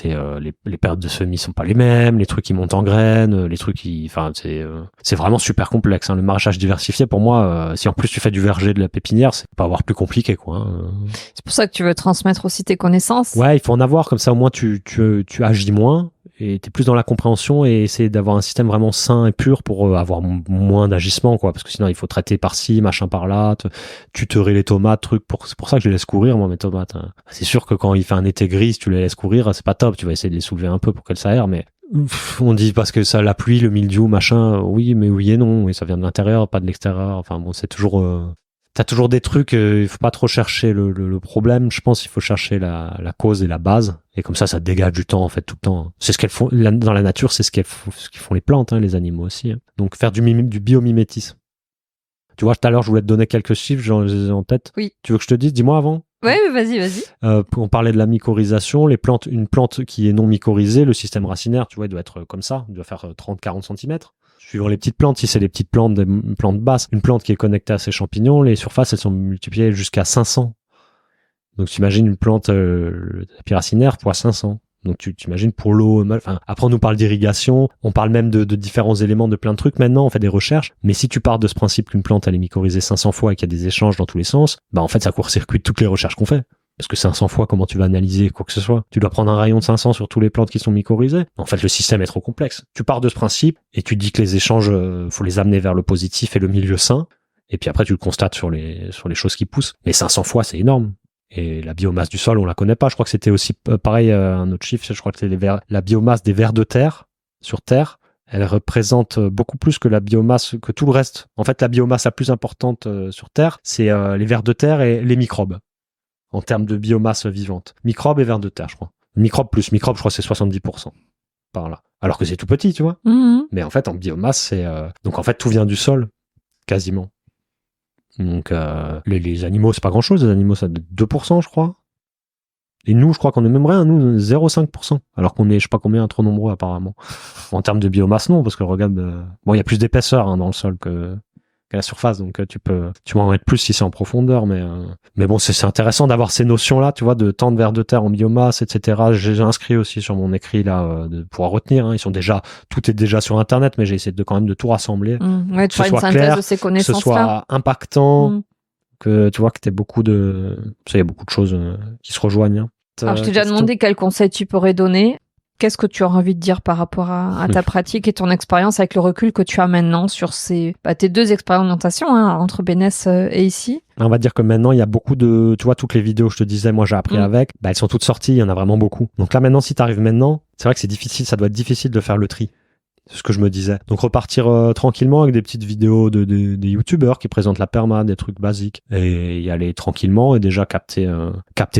C: Les périodes de semis sont pas les mêmes, les trucs qui montent en graines, les trucs enfin, c'est vraiment super complexe, hein. Le maraîchage diversifié, pour moi, si en plus tu fais du verger, de la pépinière, c'est pas avoir plus compliqué, quoi, hein.
A: C'est pour ça que tu veux transmettre aussi tes connaissances.
C: Ouais, il faut en avoir, comme ça au moins tu agis moins et t'es plus dans la compréhension et essayer d'avoir un système vraiment sain et pur pour avoir moins d'agissement, quoi, parce que sinon il faut traiter par-ci, machin par-là, tutorer les tomates, c'est pour ça que je les laisse courir, moi, mes tomates, hein. C'est sûr que quand il fait un été gris, si tu les laisses courir, c'est pas top, tu vas essayer de les soulever un peu pour qu'elles s'aèrent, mais on dit parce que ça, la pluie, le mildiou, machin, oui, mais oui et non, et ça vient de l'intérieur, pas de l'extérieur, enfin bon, c'est toujours... T'as toujours des trucs, il faut pas trop chercher le problème. Je pense qu'il faut chercher la cause et la base. Et comme ça te dégage du temps, en fait, tout le temps. C'est ce qu'elles font dans la nature, c'est ce qu'ils font les plantes, hein, les animaux aussi, hein. Donc faire du biomimétisme. Tu vois, tout à l'heure, je voulais te donner quelques chiffres, j'en ai en tête.
A: Oui.
C: Tu veux que je te dise? Dis-moi avant.
A: Ouais, vas-y.
C: On parlait de la mycorhisation. Une plante qui est non mycorhisée, le système racinaire, tu vois, il doit être comme ça. Il doit faire 30-40 cm. Suivant les petites plantes, si c'est les petites plantes, des plantes basses, une plante qui est connectée à ses champignons, les surfaces, elles sont multipliées jusqu'à 500. Donc, tu imagines une plante, la racinaire fois 500. Donc, tu t'imagines pour l'eau, enfin, après, on nous parle d'irrigation, on parle même de différents éléments, de plein de trucs. Maintenant, on fait des recherches. Mais si tu pars de ce principe qu'une plante, elle est mycorhisée 500 fois et qu'il y a des échanges dans tous les sens, bah, en fait, ça court-circuite toutes les recherches qu'on fait. Parce que 500 fois, comment tu vas analyser quoi que ce soit? Tu dois prendre un rayon de 500 sur toutes les plantes qui sont mycorhisées. En fait, le système est trop complexe. Tu pars de ce principe et tu dis que les échanges, faut les amener vers le positif et le milieu sain. Et puis après, tu le constates sur les choses qui poussent. Mais 500 fois, c'est énorme. Et la biomasse du sol, on la connaît pas. Je crois que c'était aussi pareil, un autre chiffre. Je crois que c'est la biomasse des vers de terre sur Terre. Elle représente beaucoup plus que la biomasse, que tout le reste. En fait, la biomasse la plus importante sur Terre, c'est les vers de terre et les microbes. En termes de biomasse vivante. Microbes et vers de terre, je crois. Microbes, je crois que c'est 70%. Par là. Alors que c'est tout petit, tu vois.
A: Mmh.
C: Mais en fait, en biomasse, c'est... Donc en fait, tout vient du sol, quasiment. Donc les animaux, c'est pas grand-chose. Les animaux, ça doit être 2%, je crois. Et nous, je crois qu'on est même rien. Nous, 0,5%. Alors qu'on est, je sais pas combien, trop nombreux, apparemment. En termes de biomasse, non, parce que regarde... Bon, il y a plus d'épaisseur, hein, dans le sol qu'à la surface, donc tu peux en mettre plus si c'est en profondeur, mais bon, c'est intéressant d'avoir ces notions-là, tu vois, de temps de vers de terre en biomasse, etc. J'ai inscrit aussi sur mon écrit là, de pouvoir retenir, hein. Tout est déjà sur Internet, mais j'ai essayé quand même de tout rassembler,
A: Ouais, de
C: que ce
A: faire une
C: soit
A: synthèse
C: clair,
A: de ces
C: que ce
A: connaissances-là.
C: soit impactant, que tu vois que t'aies beaucoup de, il y a beaucoup de choses qui se rejoignent, hein.
A: Alors, je t'ai déjà demandé quel conseil tu pourrais donner. Qu'est-ce que tu auras envie de dire par rapport à ta pratique et ton expérience avec le recul que tu as maintenant sur tes deux expérimentations, hein, entre Bénesse et ici?
C: On va dire que maintenant, il y a beaucoup de... Tu vois, toutes les vidéos que je te disais, moi, j'ai appris avec, elles sont toutes sorties, il y en a vraiment beaucoup. Donc là, maintenant, si tu arrives maintenant, c'est vrai que c'est difficile, ça doit être difficile de faire le tri. C'est ce que je me disais. Donc repartir tranquillement avec des petites vidéos des youtubeurs qui présentent la perma, des trucs basiques, et y aller tranquillement et déjà capter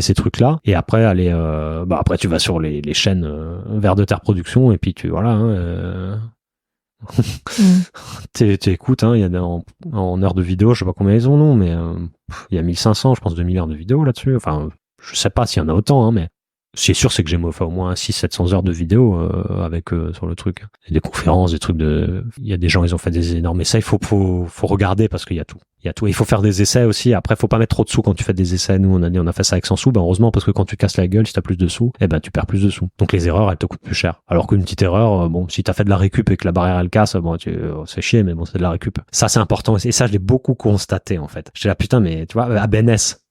C: ces trucs-là. Et après aller, après tu vas sur les chaînes Vers de Terre Production et puis t'écoutes, hein, il y a en heures de vidéo, je sais pas combien ils ont, non, mais il y a 1500, je pense 2000 heures de vidéo là-dessus. Enfin, je sais pas s'il y en a autant, hein, mais ce qui est sûr, c'est que j'ai fait au moins 600-700 heures de vidéo avec sur le truc. Et des conférences, des trucs il y a des gens, ils ont fait des énormes essais. Il faut regarder parce qu'il y a tout. Il y a tout. Et il faut faire des essais aussi. Après, faut pas mettre trop de sous quand tu fais des essais. Nous, on a fait ça avec 100 sous. Ben, heureusement, parce que quand tu casses la gueule, si t'as plus de sous, tu perds plus de sous. Donc, les erreurs, elles te coûtent plus cher. Alors qu'une petite erreur, si t'as fait de la récup et que la barrière, elle casse, c'est chier, mais bon, c'est de la récup. Ça, c'est important. Et ça, je l'ai beaucoup constaté, en fait. J'étais là, putain, mais tu vois, à Bénesse,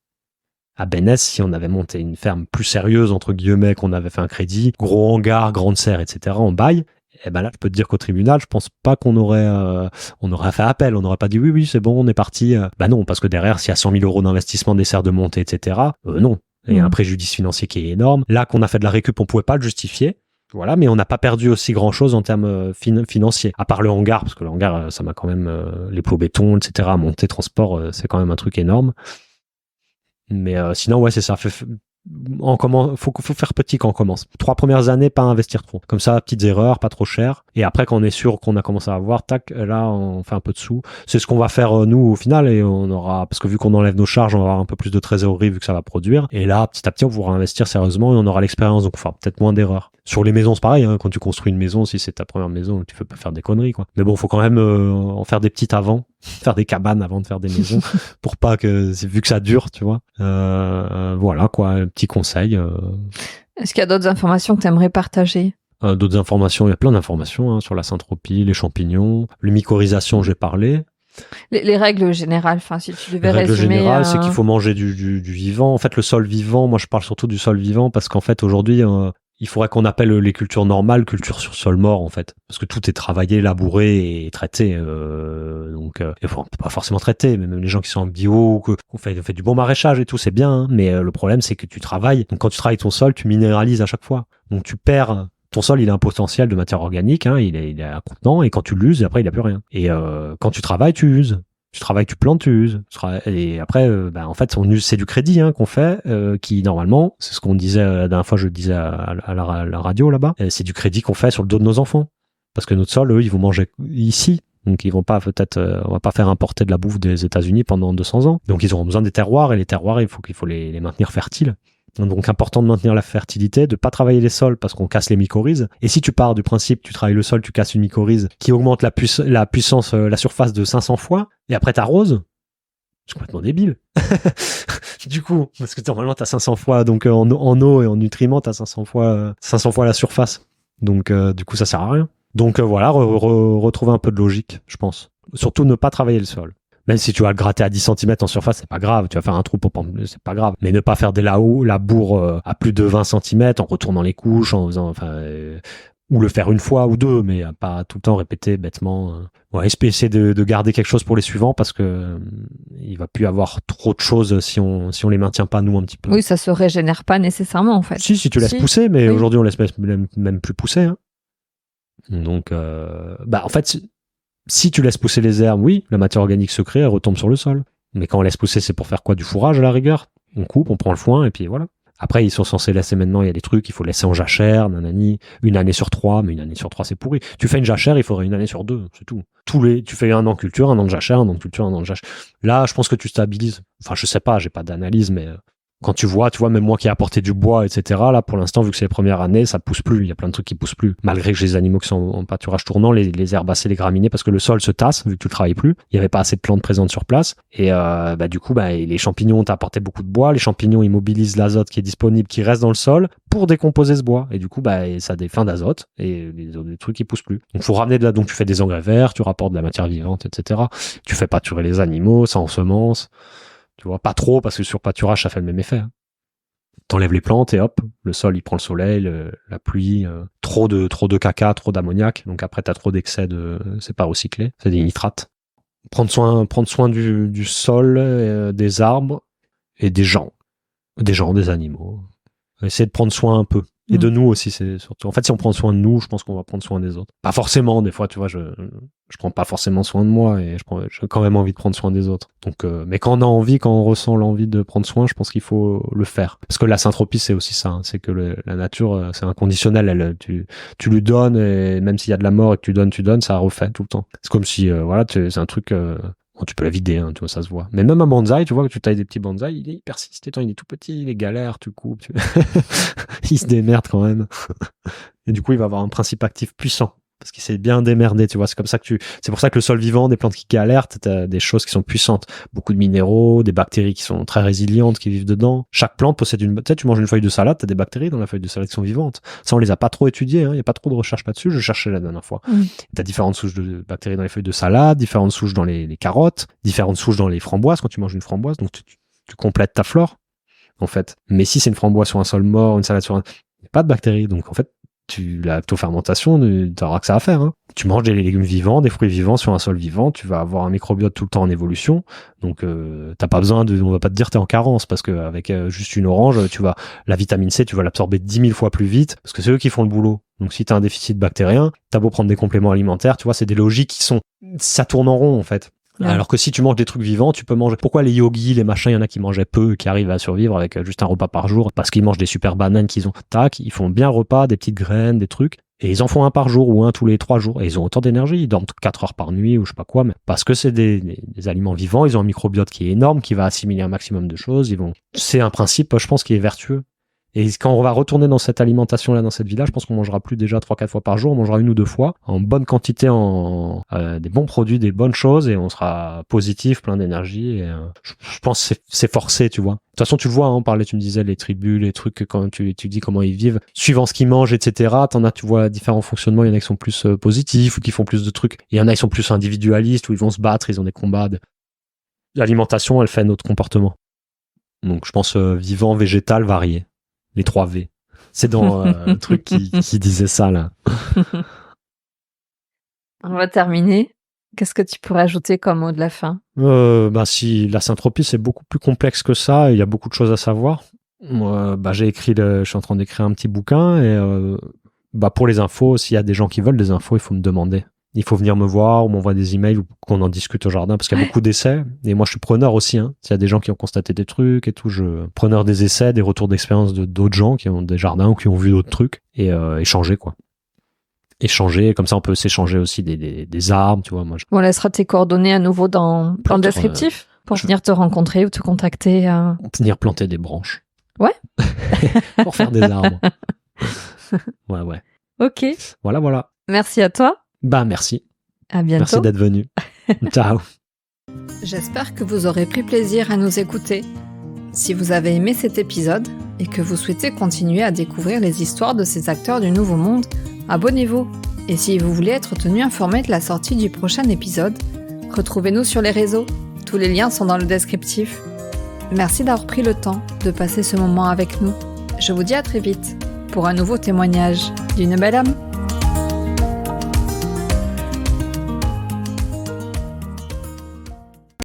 C: si on avait monté une ferme plus sérieuse, entre guillemets, qu'on avait fait un crédit, gros hangar, grande serre, etc., en bail, là, je peux te dire qu'au tribunal, je pense pas qu'on aurait fait appel. On n'aurait pas dit oui, c'est bon, on est parti. Non, parce que derrière, s'il y a 100 000 euros d'investissement, des serres de montée, etc., non. Il y a un préjudice financier qui est énorme. Là, qu'on a fait de la récup, on pouvait pas le justifier. Voilà, mais on n'a pas perdu aussi grand chose en termes financiers. À part le hangar, parce que le hangar, ça m'a quand même, les plots béton, etc., monter, transport, c'est quand même un truc énorme. Mais sinon, ouais, c'est ça. faut faire petit quand on commence. 3 premières années, pas investir trop. Comme ça, petites erreurs, pas trop cher. Et après, quand on est sûr qu'on a commencé à avoir, tac, là, on fait un peu de sous. C'est ce qu'on va faire, nous, au final, et on aura, parce que vu qu'on enlève nos charges, on va avoir un peu plus de trésorerie vu que ça va produire. Et là, petit à petit, on pourra investir sérieusement et on aura l'expérience, donc on fera peut-être moins d'erreurs. Sur les maisons, c'est pareil, hein, quand tu construis une maison, si c'est ta première maison, tu peux pas faire des conneries, quoi. Mais bon, faut quand même en faire des petites avant, faire des cabanes avant de faire des maisons, pour pas que, vu que ça dure, tu vois. Voilà, quoi, un petit conseil.
A: Est-ce qu'il y a d'autres informations que tu aimerais partager?
C: D'autres informations, il y a plein d'informations hein, sur la syntropie, les champignons, les mycorhizations, j'ai parlé.
A: Les règles générales, enfin, si tu devais
C: Les règles
A: résumer.
C: générales, c'est qu'il faut manger du vivant. En fait, le sol vivant, moi je parle surtout du sol vivant parce qu'en fait, aujourd'hui, il faudrait qu'on appelle les cultures normales cultures sur sol mort, en fait. Parce que tout est travaillé, labouré et traité. Donc, pas forcément traité, mais même les gens qui sont en bio, on fait du bon maraîchage et tout, c'est bien. Hein, mais le problème, c'est que tu travailles. Donc, quand tu travailles ton sol, tu minéralises à chaque fois. Donc, tu perds. Ton sol, il a un potentiel de matière organique, hein, il est un contenant, et quand tu l'uses, après, il n'a plus rien. Et quand tu travailles, tu uses. Tu travailles, tu plantes, tu uses. Et après, en fait, on use, c'est du crédit hein, qu'on fait, qui normalement, c'est ce qu'on disait la dernière fois, je le disais à la radio là-bas, c'est du crédit qu'on fait sur le dos de nos enfants. Parce que notre sol, eux, ils vont manger ici. Donc ils vont pas on va pas faire importer de la bouffe des États-Unis pendant 200 ans. Donc ils auront besoin des terroirs, et les terroirs, il faut les maintenir fertiles. Donc important de maintenir la fertilité, de pas travailler les sols parce qu'on casse les mycorhizes. Et si tu pars du principe, tu travailles le sol, tu casses une mycorhize qui augmente la puissance, la surface de 500 fois, et après t'arroses, c'est complètement débile. Du coup, parce que normalement t'as 500 fois, donc en eau et en nutriments, t'as 500 fois la surface. Donc du coup ça sert à rien. Donc voilà, retrouver un peu de logique, je pense. Surtout ne pas travailler le sol. Même si tu vas le gratter à 10 cm en surface, c'est pas grave. Tu vas faire un trou c'est pas grave. Mais ne pas faire des labours à plus de 20 cm en retournant les couches, en faisant, ou le faire une fois ou deux, mais pas tout le temps répéter bêtement. Ouais, essayer de garder quelque chose pour les suivants parce que il va plus avoir trop de choses si on les maintient pas nous un petit peu.
A: Oui, ça se régénère pas nécessairement en fait.
C: Si tu laisses pousser, mais aujourd'hui on laisse même plus pousser. Hein. Donc, en fait. Si tu laisses pousser les herbes, oui, la matière organique se crée, elle retombe sur le sol. Mais quand on laisse pousser, c'est pour faire quoi? Du fourrage à la rigueur. On coupe, on prend le foin, et puis voilà. Après, ils sont censés laisser maintenant, il y a des trucs, il faut laisser en jachère, nanani, 1 année sur 3, mais 1 année sur 3, c'est pourri. Tu fais une jachère, il faudrait 1 année sur 2, c'est tout. Tu fais 1 an de culture, 1 an de jachère, 1 an de culture, 1 an de jachère. Là, je pense que tu stabilises. Enfin, je sais pas, j'ai pas d'analyse, mais quand tu vois, même moi qui ai apporté du bois, etc., là, pour l'instant, vu que c'est les premières années, ça pousse plus. Il y a plein de trucs qui poussent plus. Malgré que j'ai des animaux qui sont en pâturage tournant, les herbacées, les graminées, parce que le sol se tasse, vu que tu le travailles plus. Il y avait pas assez de plantes présentes sur place. Et, du coup, les champignons, t'as apporté beaucoup de bois. Les champignons, ils mobilisent l'azote qui est disponible, qui reste dans le sol pour décomposer ce bois. Et du coup, ça a des fins d'azote et les trucs, qui poussent plus. Donc, faut ramener donc tu fais des engrais verts, tu rapportes de la matière vivante, etc. Tu fais pâturer les animaux, ça ensemence. Tu vois, pas trop, parce que sur pâturage, ça fait le même effet. Hein. T'enlèves les plantes et hop, le sol, il prend le soleil, la pluie, trop de caca, trop d'ammoniac. Donc après, t'as trop d'excès c'est pas recyclé, c'est des nitrates. Prendre soin du sol, des arbres et des gens, des animaux. Essayer de prendre soin un peu. Et de nous aussi, c'est surtout. En fait, si on prend soin de nous, je pense qu'on va prendre soin des autres. Pas forcément, des fois, tu vois, je prends pas forcément soin de moi et j'ai quand même envie de prendre soin des autres. Donc, mais quand on ressent l'envie de prendre soin, je pense qu'il faut le faire. Parce que la synthropie, c'est aussi ça. Hein, c'est que la nature, c'est inconditionnel. Tu lui donnes et même s'il y a de la mort et que tu donnes, ça refait tout le temps. C'est comme si, c'est un truc. Bon, tu peux la vider, hein, tu vois, ça se voit. Mais même un bonsaï, tu vois, que tu tailles des petits bonsaïs, il persiste. Il est tout petit, il est galère, tu coupes. Il se démerde quand même. Et du coup, il va avoir un principe actif puissant. Parce qu'il s'est bien démerdé, tu vois. C'est comme ça c'est pour ça que le sol vivant, des plantes qui galèrent, t'as des choses qui sont puissantes. Beaucoup de minéraux, des bactéries qui sont très résilientes, qui vivent dedans. Chaque plante possède tu manges une feuille de salade, t'as des bactéries dans la feuille de salade qui sont vivantes. Ça, on les a pas trop étudiées, hein. Il y a pas trop de recherches là-dessus. Je cherchais la dernière fois. T'as différentes souches de bactéries dans les feuilles de salade, différentes souches dans les carottes, différentes souches dans les framboises quand tu manges une framboise. Donc, tu complètes ta flore, en fait. Mais si c'est une framboise sur un sol mort, une salade il n'y a pas de bactéries. Donc, en fait, la lactofermentation, t'auras que ça à faire. Hein. Tu manges des légumes vivants, des fruits vivants sur un sol vivant, tu vas avoir un microbiote tout le temps en évolution. Donc, t'as pas besoin on va pas te dire t'es en carence parce que avec juste une orange, la vitamine C, tu vas l'absorber 10 000 fois plus vite parce que c'est eux qui font le boulot. Donc, si t'as un déficit bactérien, t'as beau prendre des compléments alimentaires, tu vois, c'est des logiques ça tourne en rond, en fait.
A: Ouais.
C: Alors que si tu manges des trucs vivants, tu peux manger. Pourquoi les yogis, les machins, il y en a qui mangeaient peu, qui arrivent à survivre avec juste un repas par jour, parce qu'ils mangent des super bananes qu'ils ont. Tac, ils font bien repas, des petites graines, des trucs. Et ils en font un par jour ou un tous les 3 jours. Et ils ont autant d'énergie. Ils dorment 4 heures par nuit ou je sais pas quoi. Mais parce que c'est des aliments vivants, ils ont un microbiote qui est énorme, qui va assimiler un maximum de choses. C'est un principe, je pense, qui est vertueux. Et quand on va retourner dans cette alimentation-là, dans cette vie-là, je pense qu'on mangera plus déjà 3-4 fois par jour, on mangera 1 ou 2 fois, en bonne quantité, des bons produits, des bonnes choses, et on sera positif, plein d'énergie. Et, je pense que c'est forcé, tu vois. De toute façon, tu le vois, on parlait, tu me disais, les tribus, les trucs, quand tu dis comment ils vivent, suivant ce qu'ils mangent, etc., tu vois différents fonctionnements, il y en a qui sont plus positifs, ou qui font plus de trucs. Et il y en a qui sont plus individualistes, où ils vont se battre, ils ont des combats. L'alimentation, elle fait notre comportement. Donc, je pense vivant, végétal, varié. Les 3 V. C'est dans le truc qui disait ça, là.
A: On va terminer. Qu'est-ce que tu pourrais ajouter comme mot de la fin?
C: Si la syntropie, c'est beaucoup plus complexe que ça, il y a beaucoup de choses à savoir. Je suis en train d'écrire un petit bouquin, et pour les infos, s'il y a des gens qui veulent des infos, il faut me demander. Il faut venir me voir ou m'envoyer des emails ou qu'on en discute au jardin, parce qu'il y a beaucoup d'essais. Et moi, je suis preneur aussi. Hein. S'il y a des gens qui ont constaté des trucs et tout, preneur des essais, des retours d'expérience d'autres gens qui ont des jardins ou qui ont vu d'autres trucs, et échanger, quoi. Échanger, comme ça, on peut s'échanger aussi des arbres, tu vois. Moi,
A: On laissera tes coordonnées à nouveau dans le descriptif pour venir te rencontrer ou te contacter.
C: Venir planter des branches.
A: Ouais.
C: Pour faire des arbres. Ouais.
A: Ok.
C: Voilà.
A: Merci à toi.
C: Merci.
A: À bientôt.
C: Merci d'être venu. Ciao.
A: J'espère que vous aurez pris plaisir à nous écouter. Si vous avez aimé cet épisode et que vous souhaitez continuer à découvrir les histoires de ces acteurs du Nouveau Monde, abonnez-vous. Et si vous voulez être tenu informé de la sortie du prochain épisode, retrouvez-nous sur les réseaux. Tous les liens sont dans le descriptif. Merci d'avoir pris le temps de passer ce moment avec nous. Je vous dis à très vite pour un nouveau témoignage d'une belle âme.